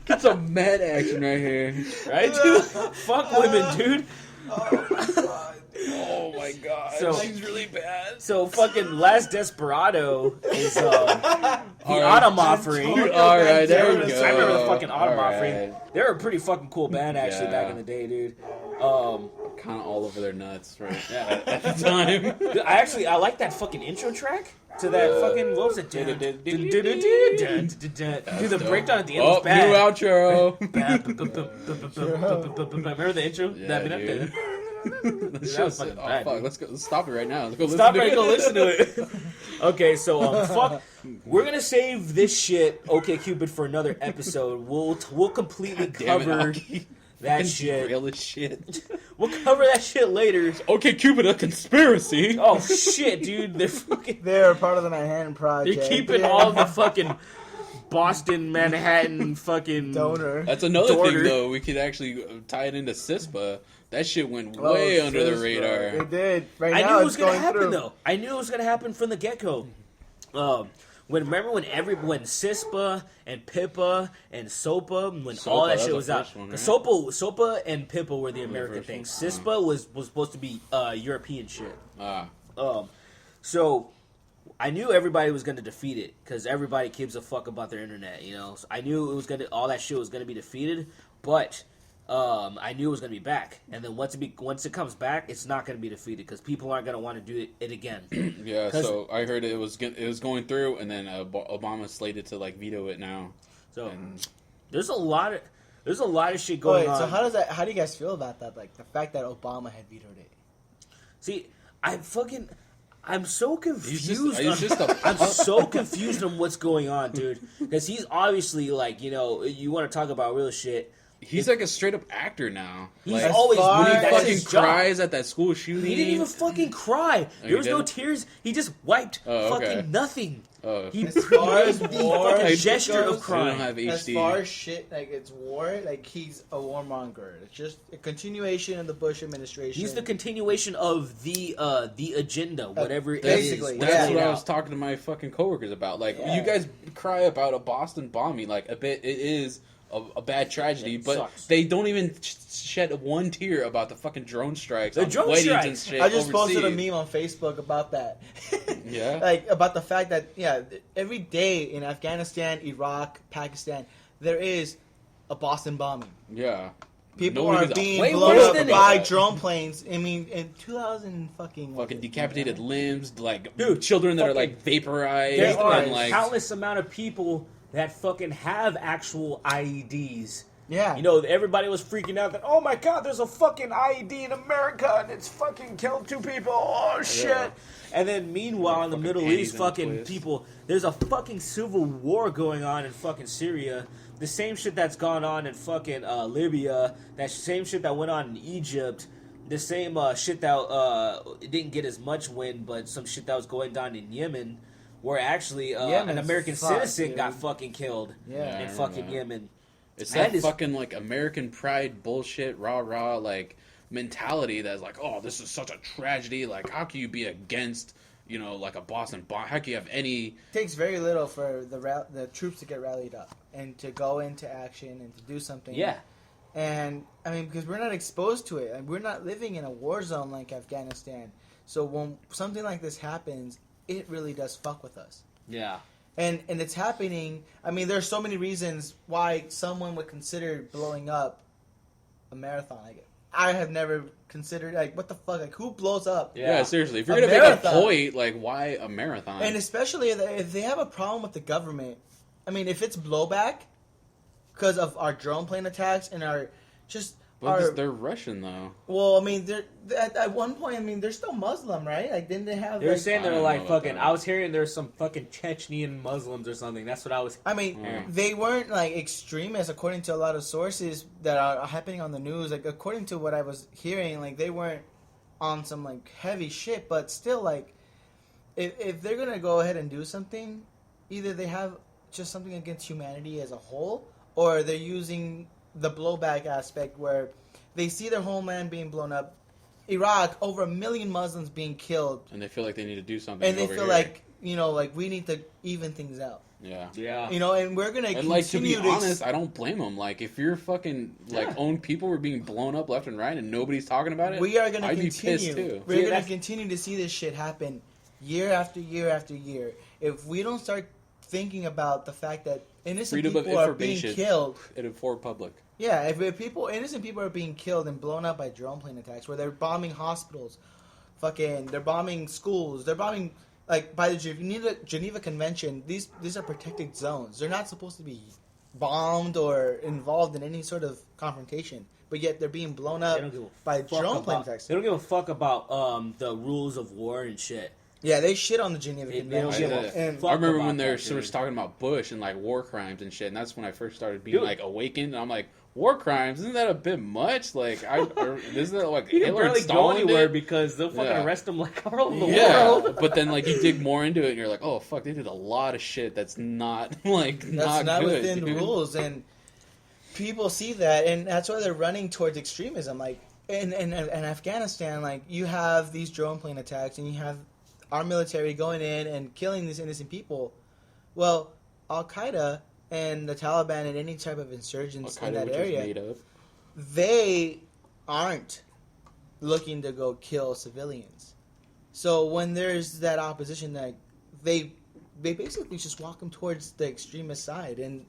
Get some mad action right here. Right, dude? Fuck women, dude. Oh my god. So- She's really bad. So fucking Last Desperado is the Autumn Offering. Alright, there we go. I remember the fucking Autumn All Offering. right. They were a pretty fucking cool band actually back in the day, dude. Kind of all over their nuts right at the time. I like that fucking intro track to that fucking, what was it? Dude, the breakdown at the end was bad. New outro. Remember the intro? Yeah, dude. That was fucking bad, fuck, dude. let's stop it right now. Let's go Stop listen it, to go listen to it. Okay, so fuck. We're gonna save this shit, OkCupid, for another episode. We'll completely cover that shit. Real as shit. We'll cover that shit later. OkCupid, a conspiracy. Oh shit, dude! They're part of the Manhattan Project. They're keeping all the fucking Boston, Manhattan, fucking Donor. That's another Dorner. thing, though. We could actually tie it into CISPA. That shit went way under the radar. It did. Right I now, knew it it's was gonna going happen through. though. I knew it was gonna happen from the get go. When CISPA and PIPA and SOPA, when all that that shit was was the out, first one, right? SOPA and PIPA were the American first things. one? CISPA was supposed to be European shit. Ah. So I knew everybody was going to defeat it because everybody gives a fuck about their internet, you know. So I knew it was all that shit was going to be defeated, but I knew it was going to be back. And then once it comes back, it's not going to be defeated because people aren't going to want to do it again. Yeah, so I heard it was going through, and then Obama slated to like veto it now. So And there's a lot of shit going on. So how do you guys feel about that? Like the fact that Obama had vetoed it. See, I'm so confused. He's just a I'm so confused on what's going on, dude. Because he's obviously like, you want to talk about real shit. He's like a straight up actor now. He's Like, always when he that's fucking his job. cries at that school shooting. He didn't even fucking cry. Oh, There was he no didn't? tears. He just wiped okay. fucking nothing. Oh. He As far as the war fucking gesture goes, of crying. I don't have As HD. far as shit, like it's war, like he's a warmonger. It's just a continuation of the Bush administration. He's the continuation of the agenda, whatever it is. basically, That's yeah. what I Yeah. was talking to my fucking coworkers about. Like, Yeah. you guys cry about a Boston bombing. Like, it is a bad tragedy, It but sucks. they don't even shed one tear about the fucking drone strikes. The on drone weddings strikes. and shit I just overseas. posted a meme on Facebook about that. Yeah? Like about the fact that every day in Afghanistan, Iraq, Pakistan, there is a Boston bombing. Yeah. People Nobody are gives a being fuck blown worse up than by that. drone planes. I mean, in 2000 Fucking decapitated limbs, like Dude, children that are fucking- like vaporized There are and like countless amount of people that fucking have actual IEDs. Yeah. Everybody was freaking out that, oh my god, there's a fucking IED in America and it's fucking killed 2 people. Oh shit. Yeah. And then meanwhile in the Fucking Middle panties East, in a fucking twist. people, there's a fucking civil war going on in fucking Syria. The same shit that's gone on in fucking Libya. That same shit that went on in Egypt. The same shit that it didn't get as much wind, but some shit that was going down in Yemen, where actually an Yemen's American fucked, citizen dude. got fucking killed Yeah. I in remember fucking that. Yemen. it's That that is- fucking like American pride bullshit, rah like mentality that's like, oh, this is such a tragedy. Like, how can you be against, like a Boston bomb? How can you have any? It takes very little for the troops to get rallied up and to go into action and to do something. Yeah. And I mean, because we're not exposed to it, and we're not living in a war zone like Afghanistan. So when something like this happens, it really does fuck with us. Yeah. And it's happening. I mean, there's so many reasons why someone would consider blowing up a marathon. Like, I have never considered, like, what the fuck? Like, who blows up? Yeah, seriously. If you're A gonna make a marathon. point, like, why a marathon? And especially if they have a problem with the government. I mean, if it's blowback because of our drone plane attacks and our just Because our they're Russian though. well, I mean, they're at one point. I mean, they're still Muslim, right? Like, didn't they have? They were like, saying I they were don't like know about fucking. that. I was hearing there's some fucking Chechnyan Muslims or something. That's what I was. I mean, Yeah. they weren't like extremists according to a lot of sources that are happening on the news. Like, according to what I was hearing, like they weren't on some like heavy shit, but still, like, if they're gonna go ahead and do something, either they have just something against humanity as a whole, or they're using the blowback aspect where they see their homeland being blown up. Iraq, over 1 million Muslims being killed, And they feel like they need to do something. and they over feel here. like, like we need to even things out. Yeah. Yeah. And we're gonna And like, to be continue honest, I don't blame them. Like, if your fucking like Yeah. own people were being blown up left and right and nobody's talking about it, we are gonna I'd be continue. pissed too. We're See, gonna that's- continue to see this shit happen year after year after year. If we don't start thinking about the fact that innocent Freedom of people are being information. killed. It for public. Yeah, if innocent people are being killed and blown up by drone plane attacks, where they're bombing hospitals, they're bombing schools, they're bombing, like, by the Geneva Convention, these are protected zones. They're not supposed to be bombed or involved in any sort of confrontation, but yet they're being blown up They don't give a by fuck drone plane about- attacks. They don't give a fuck about the rules of war and shit. Yeah, they shit on the Geneva They don't Convention. give a And fuck I remember about when they that, were sort of dude. talking about Bush and like war crimes and shit, and that's when I first started being Dude. like awakened. And I'm like, war crimes? Isn't that a bit much? Like, isn't that like You can Hitler and barely go Stalin anywhere did? because they'll fucking Yeah. arrest them like all over the Yeah, world. but then like you dig more into it, and you're like, oh fuck, they did a lot of shit that's not like that's not good, within dude. rules, and people see that, and that's why they're running towards extremism. Like in Afghanistan, like you have these drone plane attacks, and you have our military going in and killing these innocent people. Well, Al Qaeda and the Taliban and any type of insurgents in Al-Qaeda, that which was area, made up. they aren't looking to go kill civilians. So when there's that opposition, that they basically just walk them towards the extremist side, and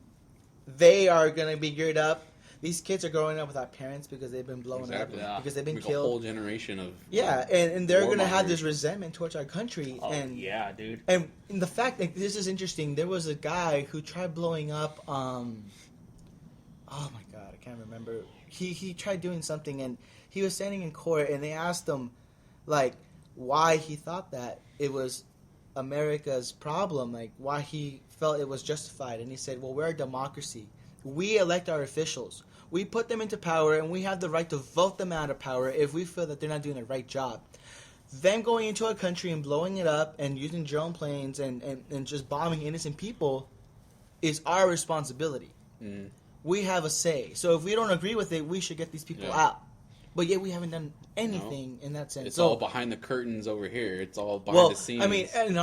they are going to be geared up. These kids are growing up without parents because they've been blown Exactly. up, because they've been Like a killed. whole generation of Yeah, and they're going to have warmongers. this resentment towards our country. Oh and yeah, dude. and the fact that this is interesting, there was a guy who tried blowing up. Oh my god, I can't remember. He tried doing something, and he was standing in court, and they asked him, like, why he thought that it was America's problem, like why he felt it was justified. And he said, well, we're a democracy. We elect our officials. We put them into power, and we have the right to vote them out of power if we feel that they're not doing the right job. Them going into a country and blowing it up and using drone planes and just bombing innocent people is our responsibility. Mm. We have a say. So if we don't agree with it, we should get these people out. But yet we haven't done anything in that sense. It's all behind the curtains over here. It's all behind the scenes. I mean, in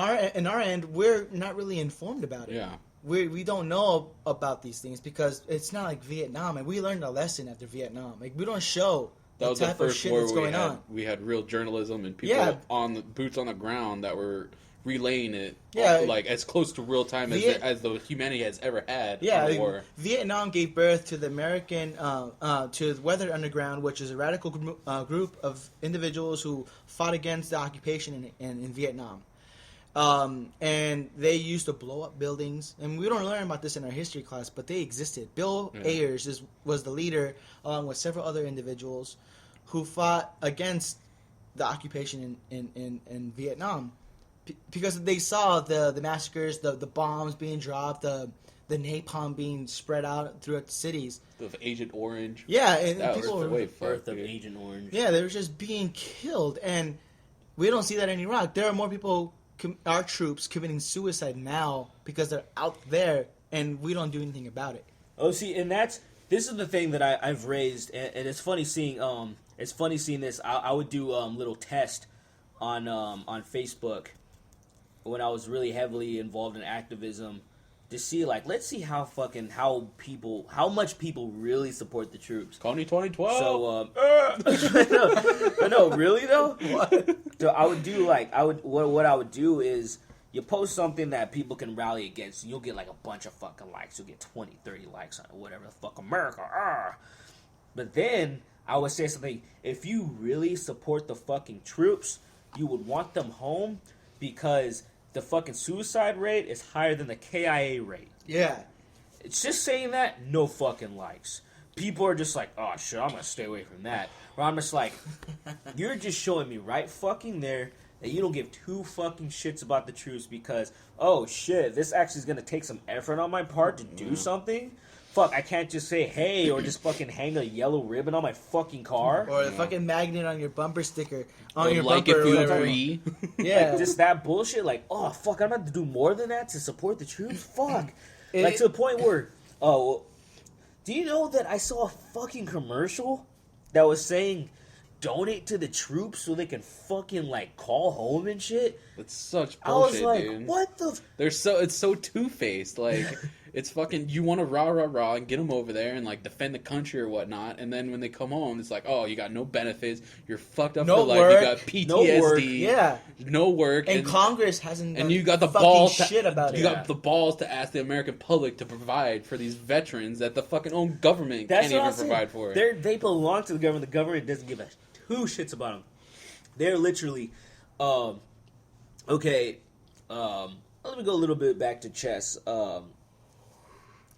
our end, we're not really informed about it. Yeah. We don't know about these things because it's not like Vietnam, and we learned a lesson after Vietnam. Like, we don't show the type of shit that's going on. We had real journalism and people on the boots on the ground that were relaying it, like as close to real time as the humanity has ever had. Yeah, in the war. Vietnam gave birth to the American to the Weather Underground, which is a radical group of individuals who fought against the occupation in Vietnam. And they used to blow up buildings, and we don't learn about this in our history class, but they existed. Bill Ayers was the leader, along with several other individuals, who fought against the occupation in Vietnam, because they saw the massacres, the bombs being dropped, the napalm being spread out throughout the cities. The Agent Orange. Yeah, and that people was were birth of Agent Orange. Yeah, they were just being killed, and we don't see that in Iraq. There are more people. Our troops committing suicide now because they're out there and we don't do anything about it. Oh, see, and this is the thing that I've raised, and it's funny seeing this. I would do little test on Facebook when I was really heavily involved in activism to see, like, let's see how much people really support the troops. Call me 2012. So no, really though. What? So I would do what I would do is you post something that people can rally against, and you'll get like a bunch of fucking likes. You'll get 20, 30 likes on it, whatever the fuck, America. But then I would say something. If you really support the fucking troops, you would want them home because the fucking suicide rate is higher than the KIA rate. Yeah. It's just saying that, no fucking likes. People are just like, oh shit, I'm gonna stay away from that. Or I'm just like, you're just showing me right fucking there that you don't give two fucking shits about the troops because, oh shit, this actually is gonna take some effort on my part to do something. Fuck, I can't just say hey or just fucking hang a yellow ribbon on my fucking car. Or the fucking magnet on your bumper sticker. On your like bumper if you agree. Yeah. Like, just that bullshit, like, oh fuck, I'm gonna do more than that to support the troops? Fuck. Like to the point where, do you know that I saw a fucking commercial that was saying donate to the troops so they can fucking like call home and shit? That's such bullshit, I was like, dude. what the? It's so two-faced. Like, it's fucking, you want to rah and get them over there and like defend the country or whatnot, and then when they come home, it's like, oh, you got no benefits, you're fucked up for life, you got PTSD, no work. Yeah, no work, and Congress hasn't. And you got the balls shit about it. You got the balls to ask the American public to provide for these veterans that the fucking own government can't even provide for. They belong to the government. The government doesn't give a two shits about them. They're literally, okay. Let me go a little bit back to chess.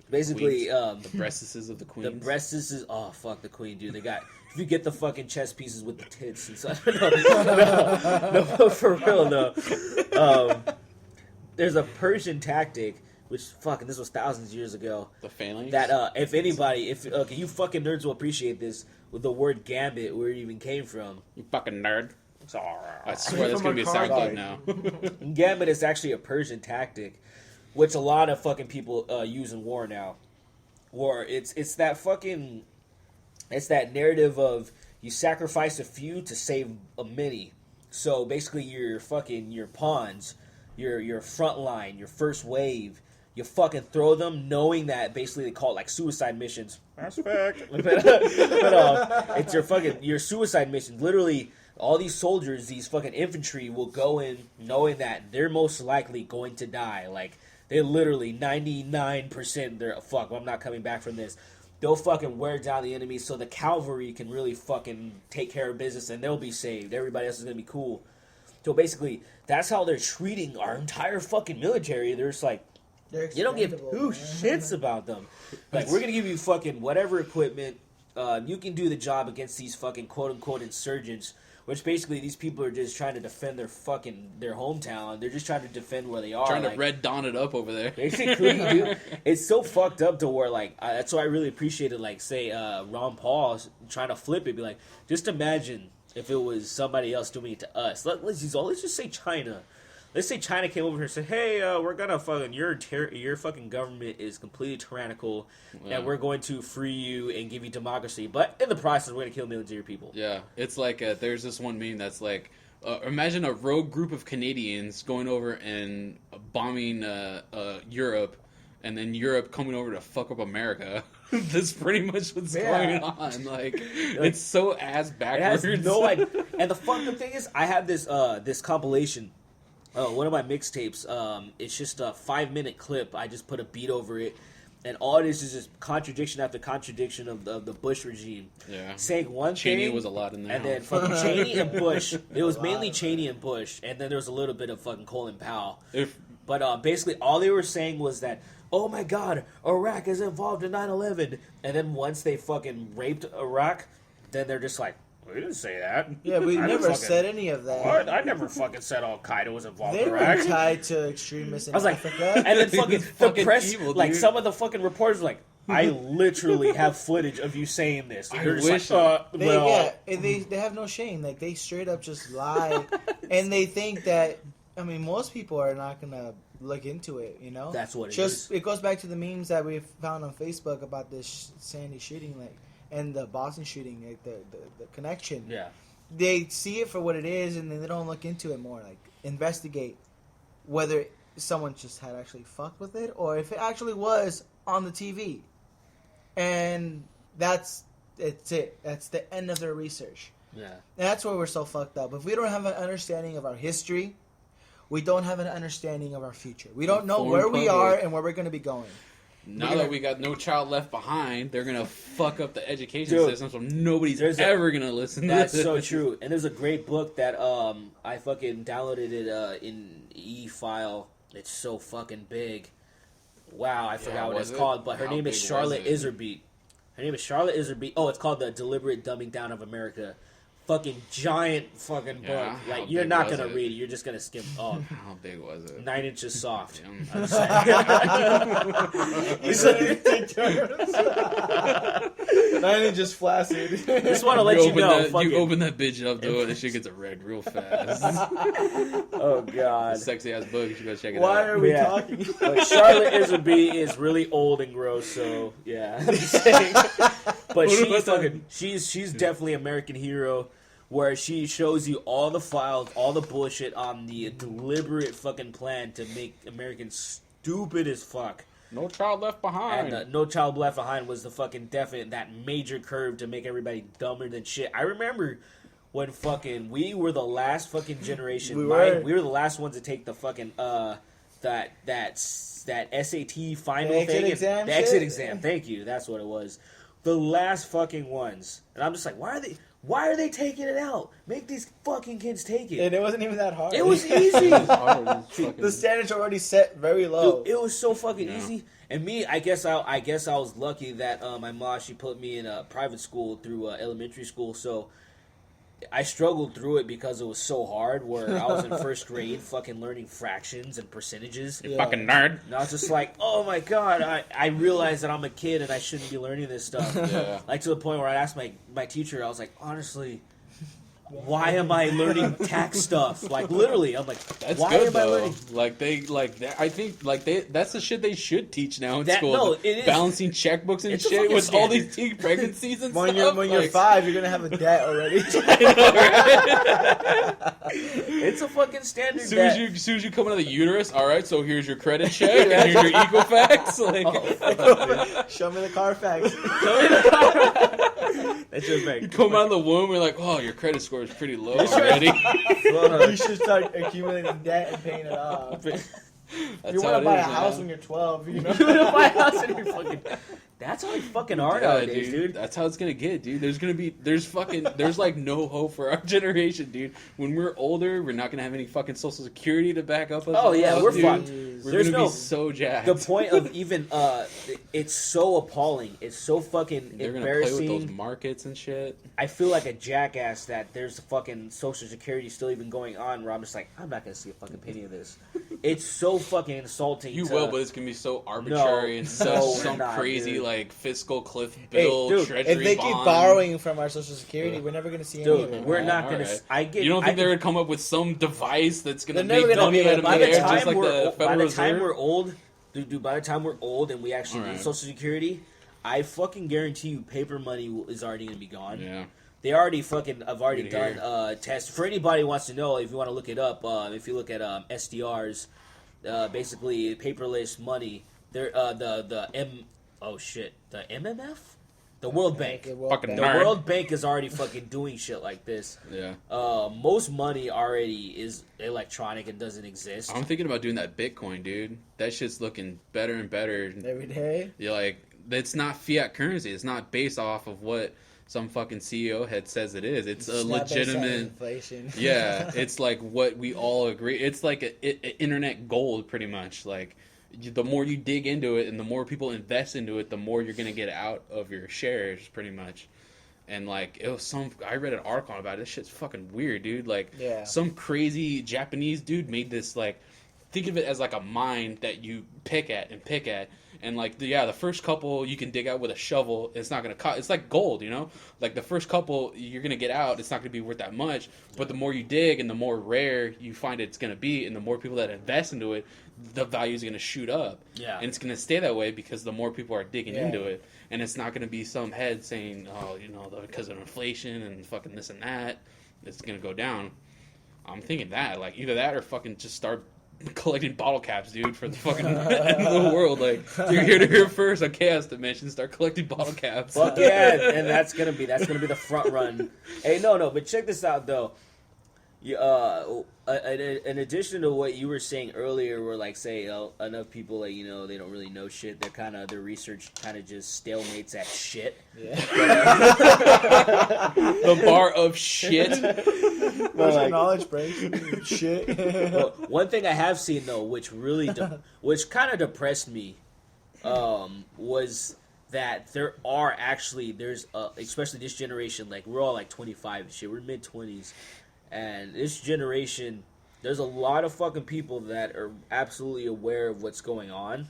Basically, the breastises of the queens. The breastises. Oh fuck the queen, dude. They got. If you get the fucking chess pieces with the tits and stuff. No, for real though. There's a Persian tactic, which fucking this was thousands of years ago. The phalanx. That if anybody, you fucking nerds will appreciate this with the word gambit, where it even came from. You fucking nerd. I swear that's gonna be a SoundCloud now. Gambit is actually a Persian tactic, which a lot of fucking people use in war now. War, it's that fucking, it's that narrative of you sacrifice a few to save a many. So basically, your pawns, your front line, your first wave, you fucking throw them, knowing that basically they call it like suicide missions. That's fact. It's your suicide missions. Literally, all these soldiers, these fucking infantry, will go in knowing that they're most likely going to die. Like, they literally 99%. They're fuck. I'm not coming back from this. They'll fucking wear down the enemy so the cavalry can really fucking take care of business and they'll be saved. Everybody else is gonna be cool. So basically, that's how they're treating our entire fucking military. They're just like, you don't give two shits about them. Like, we're gonna give you fucking whatever equipment. You can do the job against these fucking quote unquote insurgents. which basically these people are just trying to defend their hometown. They're just trying to defend where they are. Trying to Red Dawn it up over there. Basically, dude, it's so fucked up to where, like, that's why I really appreciated, like, say, Ron Paul trying to flip it, be like, just imagine if it was somebody else doing it to us. Let's just say China. Let's say China came over here and said, "Hey, we're gonna fucking your fucking government is completely tyrannical, and we're going to free you and give you democracy, but in the process, we're gonna kill millions of your people." Yeah, it's like there's this one meme that's like, imagine a rogue group of Canadians going over and bombing Europe, and then Europe coming over to fuck up America. That's pretty much what's going on. Like, it's so ass backwards. It has no idea. And the fucking thing is, I have this compilation. One of my mixtapes, it's just a 5-minute clip. I just put a beat over it, and all it is just contradiction after contradiction of the Bush regime. Yeah, saying one Cheney thing, was a lot in there, and then fucking Cheney and Bush. It was mainly Cheney and Bush, and then there was a little bit of fucking Colin Powell. But basically, all they were saying was that, oh my God, Iraq is involved in 9/11, and then once they fucking raped Iraq, then they're just like, we didn't say that. Yeah, we never said any of that. What? I never fucking said Al Qaeda was involved in Iraq. They were tied to extremists in Africa. And then fucking the press, evil, like some of the fucking reporters were like, I literally have footage of you saying this. And I wish. They have no shame. Like, they straight up just lie. And they think that, I mean, most people are not going to look into it, you know? That's what it is. It goes back to the memes that we found on Facebook about this Sandy shooting, like, and the Boston shooting, like the connection. Yeah. They see it for what it is, and then they don't look into it more. Like, investigate whether someone just had actually fucked with it, or if it actually was on the TV. And that's it. That's the end of their research. Yeah. And that's where we're so fucked up. If we don't have an understanding of our history, we don't have an understanding of our future. We don't know where we are and where we're going to be going. Now that we got No Child Left Behind, they're going to fuck up the education system, so nobody's ever going to listen to this. That's so true. And there's a great book that I fucking downloaded it in e-file. It's so fucking big. Wow, I forgot what it's called. But her name is Charlotte Iserbyt. Her name is Charlotte Iserbyt. Oh, it's called The Deliberate Dumbing Down of America. Fucking giant fucking book. Like, you're not gonna read it. You're just gonna skim. Oh, how big was it? 9 inches soft. I'm saying. 9 inches flaccid. Just want to let you know. You open that bitch up, though, and shit gets red real fast. Oh God. Sexy ass book. You should go check it out. Why are we talking? But Charlotte Iserbyt is really old and gross, so yeah. I'm just saying. But she's definitely American hero. Where she shows you all the files, all the bullshit on the deliberate fucking plan to make Americans stupid as fuck. No Child Left Behind. And No Child Left Behind was the fucking definite, that major curve to make everybody dumber than shit. I remember when fucking, we were the last fucking generation. We were the last ones to take the fucking, that SAT final thing. The exit exam, thank you, that's what it was. The last fucking ones. And I'm just like, why are they taking it out? Make these fucking kids take it. And it wasn't even that hard. It was easy. The standards are already set very low. Dude, it was so fucking easy. And me, I guess I was lucky that my mom, she put me in a private school through elementary school, so I struggled through it because it was so hard. Where I was in first grade, fucking learning fractions and percentages. You fucking nerd. And I was just like, oh my God, I realized that I'm a kid and I shouldn't be learning this stuff. Yeah. Like, to the point where I asked my teacher, I was like, honestly, why am I learning tax stuff? Like, literally, I'm like, that's why good, am though. I learning? I think that's the shit they should teach now in school. No, it is. Balancing checkbooks and shit with all these teen pregnancies and stuff. When you're 5, you're gonna have a debt already. It's a fucking standard. As soon as you come out of the uterus, all right. So here's your credit check and here's your Equifax. Like, show me the Carfax. That's just like, you come out of the womb, you're like, oh, your credit score is pretty low already. You should start accumulating debt and paying it off. You want to buy a house when you're 12, you know? You want to buy a house when you're fucking... That's how they fucking are nowadays, dude. That's how it's gonna get, dude. There's like no hope for our generation, dude. When we're older, we're not gonna have any fucking social security to back up us. Oh yeah, we're fucked. We're gonna be so jacked. The point of even it's so appalling. It's so fucking They're embarrassing. gonna play with those markets and shit. I feel like a jackass that there's fucking social security still even going on. Where I'm just like, I'm not gonna see a fucking penny of this. It's so fucking insulting. You will, but it's gonna be so arbitrary and some crazy dude. like fiscal cliff bill, dude, treasury if they bond. keep borrowing from our social security, we're never gonna see any of it. We're not All gonna. right. You don't think they're gonna come up with some device that's gonna They're never make gonna money be out of like, midair, just like the Federal by the time Reserve? we're old, dude, by the time we're old and we actually need social security, I fucking guarantee you, paper money is already gonna be gone. Yeah. They already fucking. I've already done tests. For anybody who wants to know, if you want to look it up, if you look at SDRs, basically paperless money. They're the MMF, the World Bank. The World Bank is already fucking doing shit like this. Yeah. Most money already is electronic and doesn't exist. I'm thinking about doing that Bitcoin, dude. That shit's looking better and better every day. You're like, it's not fiat currency. It's not based off of what some fucking CEO head says it is. It's a legitimate inflation. Yeah, it's like what we all agree. It's like a internet gold, pretty much. Like, the more you dig into it and the more people invest into it, the more you're gonna get out of your shares, pretty much. And like, I read an article about it. This shit's fucking weird, dude. Like, some crazy Japanese dude made this, like, think of it as like a mine that you pick at. And like, the first couple you can dig out with a shovel. It's not gonna cost. It's like gold, you know. Like the first couple you're gonna get out, it's not gonna be worth that much. But the more you dig and the more rare you find it's gonna be, and the more people that invest into it, the value is gonna shoot up. Yeah. And it's gonna stay that way because the more people are digging into it, and it's not gonna be some head saying, oh, you know, because of inflation and fucking this and that, it's gonna go down. I'm thinking that, like, either that or fucking just start collecting bottle caps, dude, for the fucking end of the world. Like, you're here to hear first on Chaos Dimension. Start collecting bottle caps. Fuck yeah, and that's gonna be the front run. Hey, no, but check this out though. In addition to what you were saying earlier, where like say enough people, like, you know, they don't really know shit. Their research kind of just stalemates at shit. Yeah. The bar of shit. Where's your knowledge break? Shit. Well, one thing I have seen though, which really, which kind of depressed me, was that there's especially this generation, like we're all like 25 and shit, we're mid 20s, and this generation, there's a lot of fucking people that are absolutely aware of what's going on.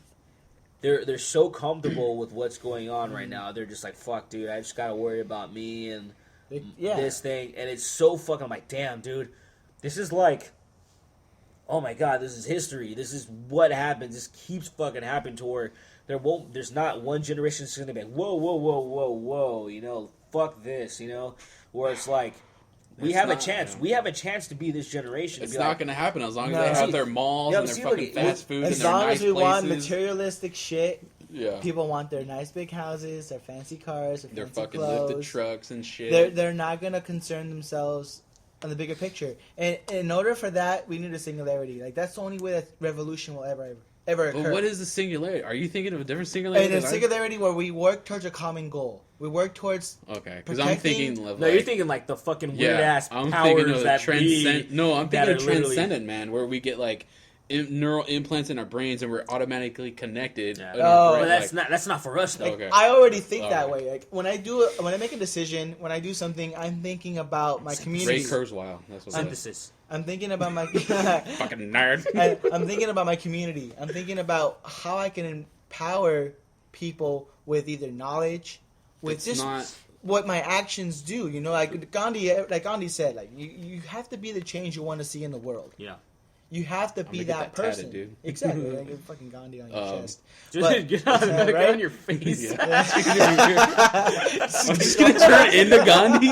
They're so comfortable with what's going on right now. They're just like, fuck, dude, I just gotta worry about me and this thing, and it's so fucking. I'm like, damn, dude, this is like, oh my god, this is history. This is what happens. This keeps fucking happening to where there's not one generation that's gonna be like, whoa, you know, fuck this, you know, where it's like, we have a chance. We have a chance to be this generation. It's not going to happen as long as they have their malls and their fucking fast food and their nice places. As long as we want materialistic shit, yeah. People want their nice big houses, their fancy cars, their fancy fucking clothes. lifted trucks and shit. They're not going to concern themselves on the bigger picture. And in order for that, we need a singularity. Like, that's the only way that revolution will ever occur. But what is the singularity? Are you thinking of a different singularity? And a singularity where we work towards a common goal. We work towards because I'm thinking of, no, you're thinking like the fucking weird ass I'm powers thinking of that I'm thinking of transcendent, man, where we get like neural implants in our brains and we're automatically connected. Yeah. But that's not for us though. Like, I already think that way. Like when I make a decision, when I do something, I'm thinking about my community. Ray Kurzweil. That's what Synthesis. I'm thinking about my fucking nerd. I'm thinking about my community. I'm thinking about how I can empower people with either knowledge, with what my actions do. You know, like Gandhi said, like you have to be the change you want to see in the world. Yeah. You have to be that person. Tatted, dude. Exactly. Like a fucking Gandhi on your chest. Just get on your face. Yeah. I'm just gonna turn into Gandhi.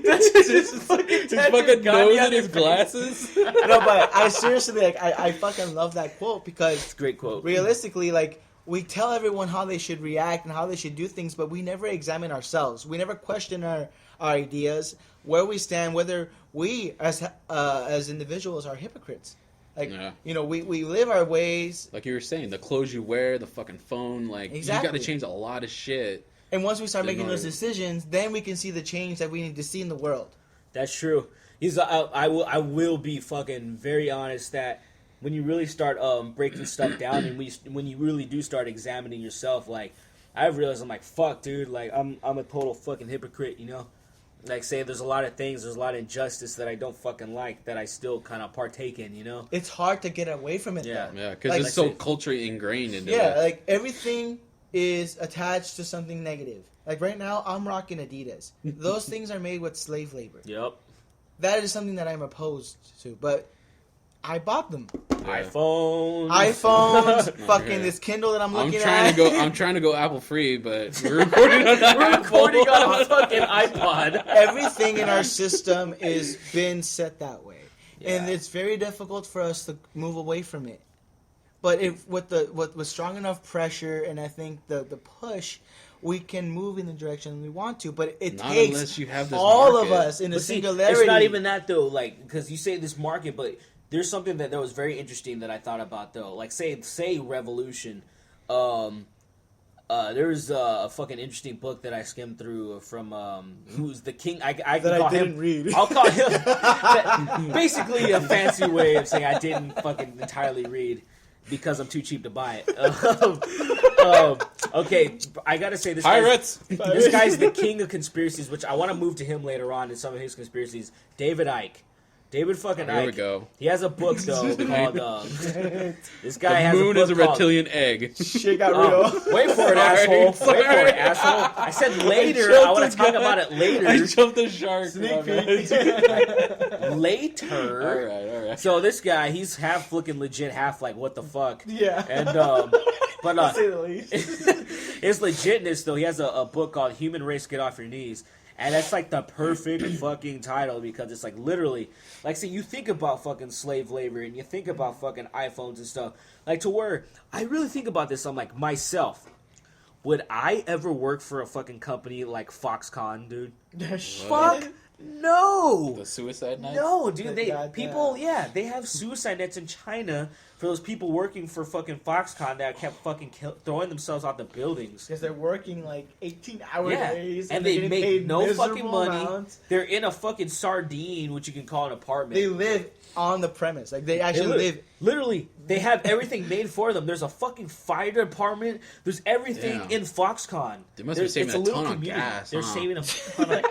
Just fucking nose and his glasses. No, but I seriously, like, I fucking love that quote because It's a great quote. Realistically, like, we tell everyone how they should react and how they should do things, but we never examine ourselves. We never question our ideas, where we stand, whether we as individuals are hypocrites. Like, Yeah. we live our ways. Like you were saying, the clothes you wear, the fucking phone, like Exactly. you got to change a lot of shit. And once we start In making those order- decisions, then we can see the change that we need to see in the world. That's true. I will be fucking very honest that when you really start breaking stuff down and when you really do start examining yourself, like I've realized I'm like, fuck, dude, like I'm a total fucking hypocrite, you know? Like, say there's a lot of things, there's a lot of injustice that I don't fucking like that I still kind of partake in, you know? It's hard to get away from it, Yeah. though. Yeah, because Like- it's so culturally ingrained into it. Yeah, like everything is attached to something negative. Like right now, I'm rocking Adidas. Those things are made with slave labor. Yep. That is something that I'm opposed to, but I bought them. iPhones, fucking Okay. this Kindle that I'm I'm looking trying at. to go. I'm trying to go Apple free, but we're recording on We're Apple. recording on a fucking iPod. Everything in our system is been set that way, and Yeah. it's very difficult for us to move away from it. But if with strong enough pressure, and I think the push, we can move in the direction we want to. But it Not takes unless you have this all of market. us in a But see, singularity. it's not even that though, like because you say this market, but there's something that was very interesting that I thought about though. Like say revolution. There's a fucking interesting book that I skimmed through from who's the king. I that can I call didn't him. read. I'll call him basically a fancy way of saying I didn't fucking entirely read because I'm too cheap to buy it. Okay, I gotta say this. Pirates. This guy's the king of conspiracies, which I want to move to him later on in some of his conspiracies. David Icke. David fucking Icke. Here we go. He has a book though called. This guy The has moon a book is a called, reptilian egg. Shit got real. Wait for it, Sorry, asshole. sorry. Wait for it, asshole. I said later. jumped I want the to talk gun. about it later. I jumped the shark. Sneak my peek. bad. Later. All right. So this guy, he's half looking legit, half like what the fuck. Yeah. And but To say the least. his legitness though, he has a book called Human Race Get Off Your Knees. And that's like the perfect fucking title because it's like literally, like, see, you think about fucking slave labor and you think about fucking iPhones and stuff. Like, to where I really think about this, I'm like, myself, would I ever work for a fucking company like Foxconn, dude? Fuck no! The suicide knife. No, dude, Yeah. they have suicide nets in China for those people working for fucking Foxconn that kept fucking throwing themselves out the buildings. Because they're working like 18-hour Yeah, days. and they're they getting make paid no fucking miserable money. amounts. They're in a fucking sardine, which you can call an apartment. They live on the premise. Like, they They actually live. Literally, they have everything made for them. There's a fucking fire department. There's everything Damn. in Foxconn. They must be saving it's a little ton on community. gas, They're huh? saving a ton of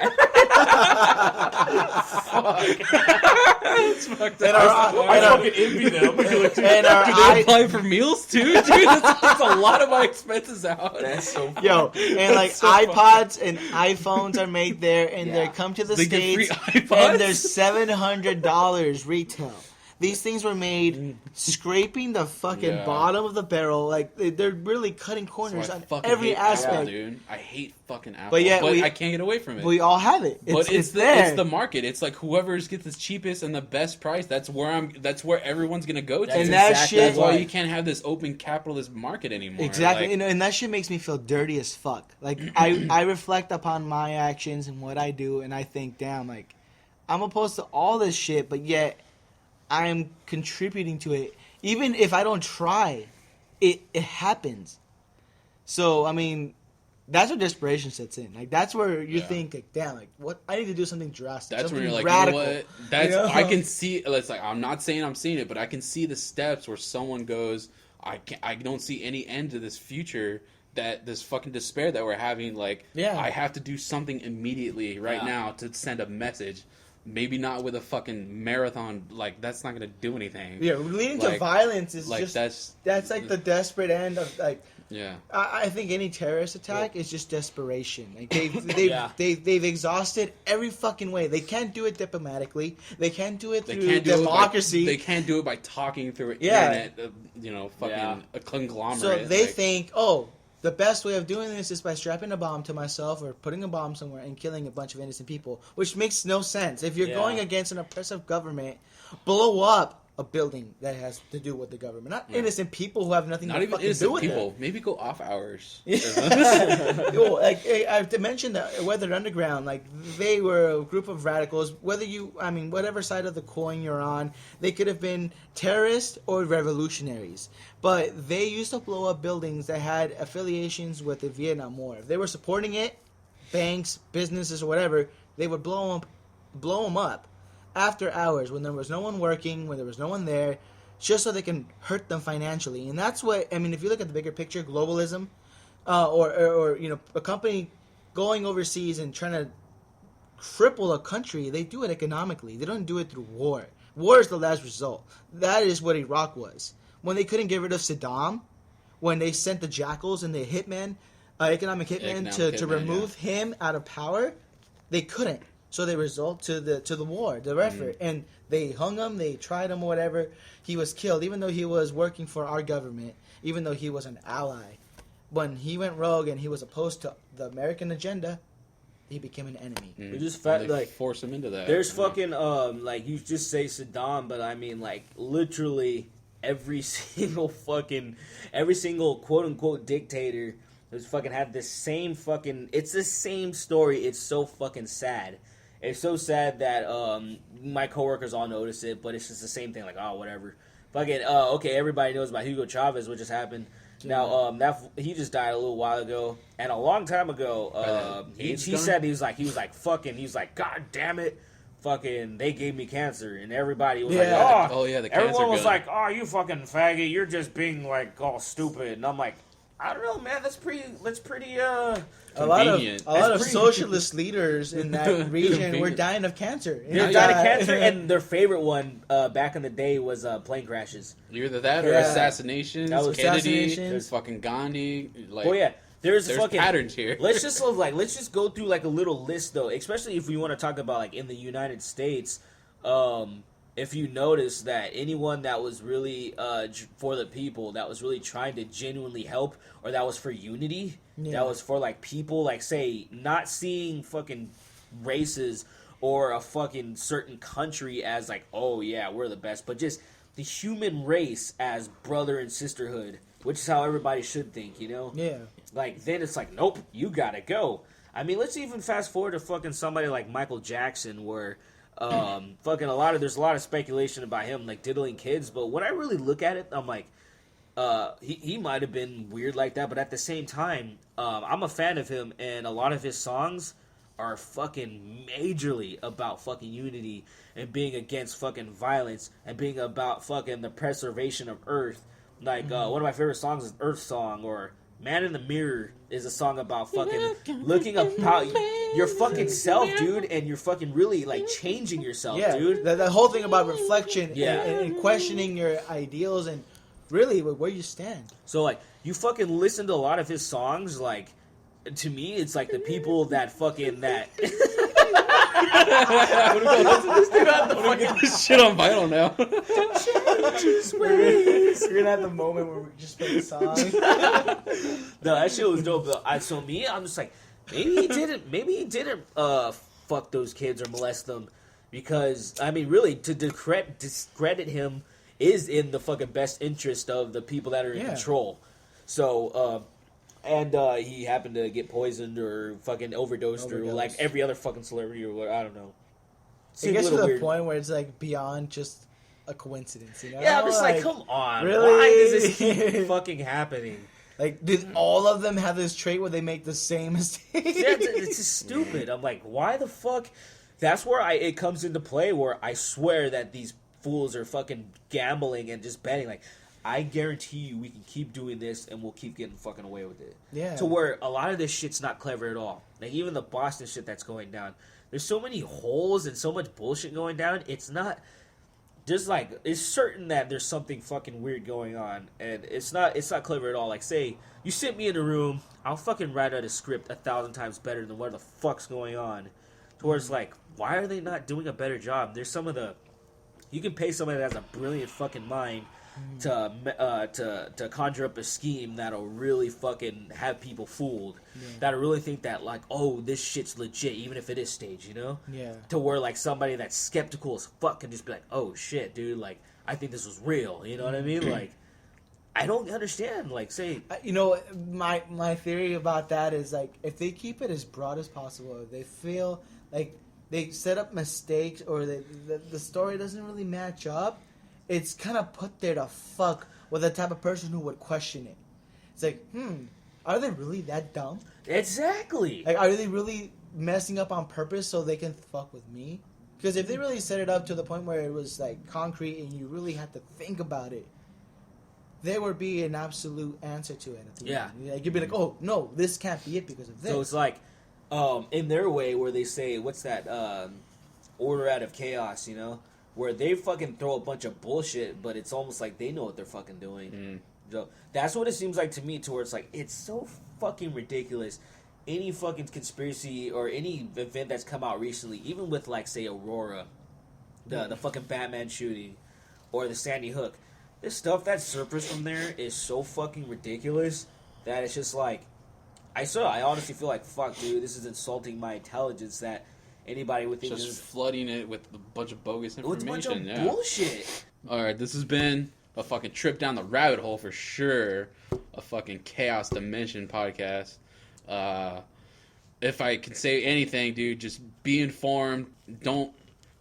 It's fucked And up. our- I and our- fucking envy them. and our Do they eye- apply for meals too, dude? That's a lot of my expenses out. That's so funny. Yo, and like so funny. iPods and iPhones are made there, and Yeah. they come to the They get free States, iPods? and they're $700 retail. These things were made scraping the fucking Yeah. bottom of the barrel. Like, they're really cutting corners So I on fucking every hate aspect. Apple, dude. I hate fucking Apple, But yet we- I can't get away from it. We all have it. But it's there. the market. It's like whoever gets the cheapest and the best price. That's where everyone's gonna go to. That's And that exactly shit- That's why right. you can't have this open capitalist market anymore. Exactly, Like, and that shit makes me feel dirty as fuck. Like, I reflect upon my actions and what I do, and I think, damn, like, I'm opposed to all this shit, but yet I'm contributing to it. Even if I don't try, it happens. So, I mean, that's where desperation sets in. Like, that's where you Yeah. think, like, damn, like, what? I need to do something drastic. that's when something you're like, radical. you know what? That's You know? I can see. It's like I'm not saying I'm seeing it, but I can see the steps where someone goes. I don't see any end to this future. That this fucking despair that we're having. Like, Yeah. I have to do something immediately right Yeah. now to send a message. Maybe not with a fucking marathon. Like, that's not gonna do anything. Yeah, leading to Like- violence is Like just that's like the desperate end of like. yeah. I think any terrorist attack is just desperation. Like Yeah. they've exhausted every fucking way. They can't do it diplomatically. They can't do it They through can't do democracy. They can't do it by talking through an Yeah. internet. Fucking Yeah. a conglomerate. so they like, think, oh, the best way of doing this is by strapping a bomb to myself or putting a bomb somewhere and killing a bunch of innocent people, which makes no sense. If you're Yeah. going against an oppressive government, blow up a building that has to do with the government. Not innocent people who have nothing Not to even fucking do innocent with people. it. Maybe go off hours. Yo, like I've mentioned that Weathered Underground, like they were a group of radicals. Whatever side of the coin you're on, they could have been terrorists or revolutionaries. But they used to blow up buildings that had affiliations with the Vietnam War. If they were supporting it, banks, businesses, or whatever, they would blow them up after hours when there was no one working, when there was no one there, just so they can hurt them financially. And that's what, if you look at the bigger picture, globalism, or a company going overseas and trying to cripple a country, they do it economically. They don't do it through war. War is the last result. That is what Iraq was. When they couldn't get rid of Saddam, when they sent the jackals and the economic hitmen to remove him out of power, they couldn't. So they resort to the war, the effort, and they hung him. They tried him, or whatever. He was killed, even though he was working for our government, even though he was an ally. When he went rogue and he was opposed to the American agenda, he became an enemy. It just force him into that. There's fucking you just say Saddam, but literally every single quote unquote dictator has fucking had this same fucking. It's the same story. It's so fucking sad. It's so sad that my coworkers all notice it, but it's just the same thing. Like, oh, whatever. Fucking okay. Everybody knows about Hugo Chavez, what just happened. Now, he just died a little while ago, and a long time ago, he said he was like, God damn it, fucking, they gave me cancer, and everybody was the cancer everyone was gun. like, oh, you fucking faggot, you're just being like all stupid, and I'm like, I don't know, man, that's pretty a lot of socialist leaders in that region were dying of cancer. They're dying of cancer, and their favorite one back in the day was plane crashes. Either that or assassinations. That was Kennedy, there's fucking Gandhi. Like, oh yeah, there's fucking patterns here. let's just go through like a little list though, especially if we want to talk about like in the United States. If you notice that anyone that was really for the people, that was really trying to genuinely help, or that was for unity, that was for like people, like say not seeing fucking races or a fucking certain country as like, oh yeah, we're the best, but just the human race as brother and sisterhood, which is how everybody should think, you know? Yeah. Like then it's like, nope, you gotta go. Let's even fast forward to fucking somebody like Michael Jackson, where there's a lot of speculation about him like diddling kids, but when I really look at it, I'm like, he might have been weird like that, but at the same time, I'm a fan of him, and a lot of his songs are fucking majorly about fucking unity and being against fucking violence and being about fucking the preservation of Earth. Like one of my favorite songs is Earth Song, or Man in the Mirror is a song about fucking looking about your fucking self, dude, and you're fucking really like changing yourself, dude. The whole thing about reflection and questioning your ideals and really where you stand. So like you fucking listen to a lot of his songs, like to me it's like the people that fucking that I'm gonna get this shit on vinyl now. You're gonna have the moment where we just play the song. No, that shit was dope. I'm just like, maybe he didn't fuck those kids or molest them, because really to discredit him is in the fucking best interest of the people that are in control. So he happened to get poisoned or fucking overdosed or like every other fucking celebrity or what, I don't know. It gets to the point where it's like beyond just a coincidence, you know? Yeah, I'm just like, come on, really? why does this keep fucking happening? Like, did all of them have this trait where they make the same mistake? Yeah, it's just stupid. I'm like, why the fuck? That's where it comes into play, where I swear that these fools are fucking gambling and just betting. Like, I guarantee you we can keep doing this and we'll keep getting fucking away with it. Yeah. To where a lot of this shit's not clever at all. Like, even the Boston shit that's going down. There's so many holes and so much bullshit going down. It's not... Just like, it's certain that there's something fucking weird going on, and it's not clever at all. Like, say, you sit me in a room, I'll fucking write out a script 1,000 times better than what the fuck's going on. Towards like, why are they not doing a better job? There's some of the, you can pay somebody that has a brilliant fucking mind to conjure up a scheme that'll really fucking have people fooled. Yeah. That'll really think that like, oh, this shit's legit, even if it is staged, you know? Yeah. To where like somebody that's skeptical as fuck can just be like, oh shit, dude, like I think this was real. You know what I mean? Like, I don't understand. Like, say, You know, my theory about that is like if they keep it as broad as possible, if they feel like they set up mistakes or the story doesn't really match up, it's kind of put there to fuck with the type of person who would question it. It's like, are they really that dumb? exactly. Like, are they really messing up on purpose so they can fuck with me? Because if they really set it up to the point where it was like concrete and you really had to think about it, there would be an absolute answer to it. At the end. Like, you'd be like, oh no, this can't be it because of this. So it's like, in their way, where they say, what's that? Order out of chaos, you know, where they fucking throw a bunch of bullshit, but it's almost like they know what they're fucking doing. So that's what it seems like to me. To where it's like, it's so fucking ridiculous. Any fucking conspiracy or any event that's come out recently, even with like say Aurora, the fucking Batman shooting, or the Sandy Hook, this stuff that surfaced from there is so fucking ridiculous that it's just like, I honestly feel like, fuck, dude, this is insulting my intelligence that anybody would think just flooding it with a bunch of bogus information. With a bunch of bullshit. All right, this has been a fucking trip down the rabbit hole for sure. A fucking chaos dimension podcast. If I can say anything, dude, just be informed. Don't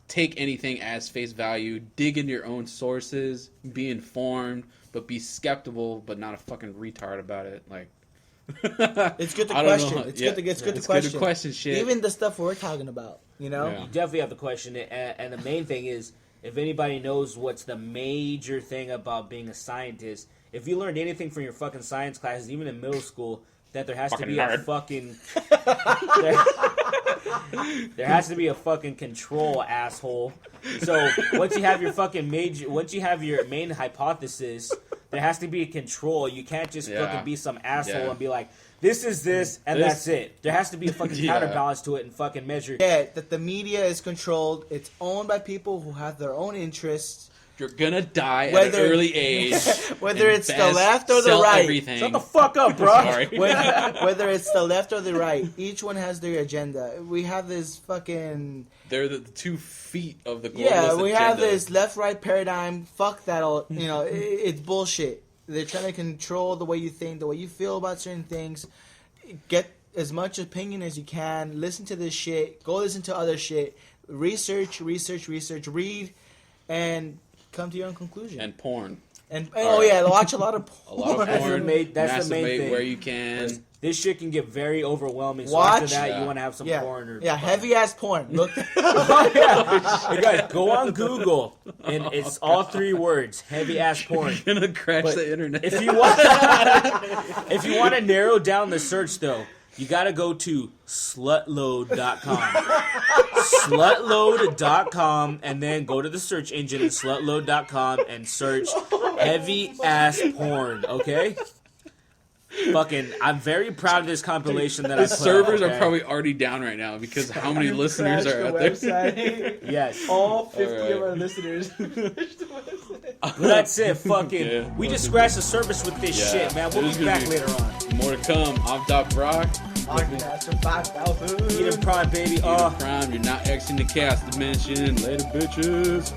take anything as face value. Dig into your own sources. Be informed, but be skeptical, but not a fucking retard about it. Like, it's good to question. It's good to question. Good to question shit. Even the stuff we're talking about, you know? You definitely have to question it. And the main thing is, if anybody knows what's the major thing about being a scientist, if you learned anything from your fucking science classes, even in middle school, that there has to be a fucking... there has to be a fucking control, asshole. So once you have your fucking main hypothesis, there has to be a control. You can't just fucking be some asshole and be like, this is this, and that's it. There has to be a fucking counterbalance to it and fucking measure. Yeah, that the media is controlled. It's owned by people who have their own interests. You're gonna die at an early age. Whether it's the left or the right. Everything. Shut the fuck up, bro. Sorry. Whether it's the left or the right, each one has their agenda. We have this fucking... They're the 2 feet of the globalist we agenda. have this left-right paradigm. Fuck that all. You know, it's bullshit. They're trying to control the way you think, the way you feel about certain things. Get as much opinion as you can. Listen to this shit. Go listen to other shit. Research. Read. And come to your own conclusion. And porn. And watch a lot of porn. A lot of porn. That's the main thing. Where you can. This shit can get very overwhelming. So Watch. after that, you want to have some porn. Heavy ass porn. Look. You guys, go on Google, and it's all 3 words: heavy ass porn. You're gonna crash the internet. If you want to narrow down the search, though, you got to go to slutload.com. Slutload.com, and then go to the search engine at slutload.com and search heavy ass porn. Okay. Fucking, I'm very proud of this compilation that I put The servers up, are probably already down right now because how many listeners are out there? Yes. All 50 of our listeners. But that's it. Fucking, we just scratched the surface with this shit, man. We'll be back later on. More to come. I'm Doc Brock. Podcast 5,000. Eating Prime, baby. Prime, you're not Xing the chaos dimension. Later, bitches.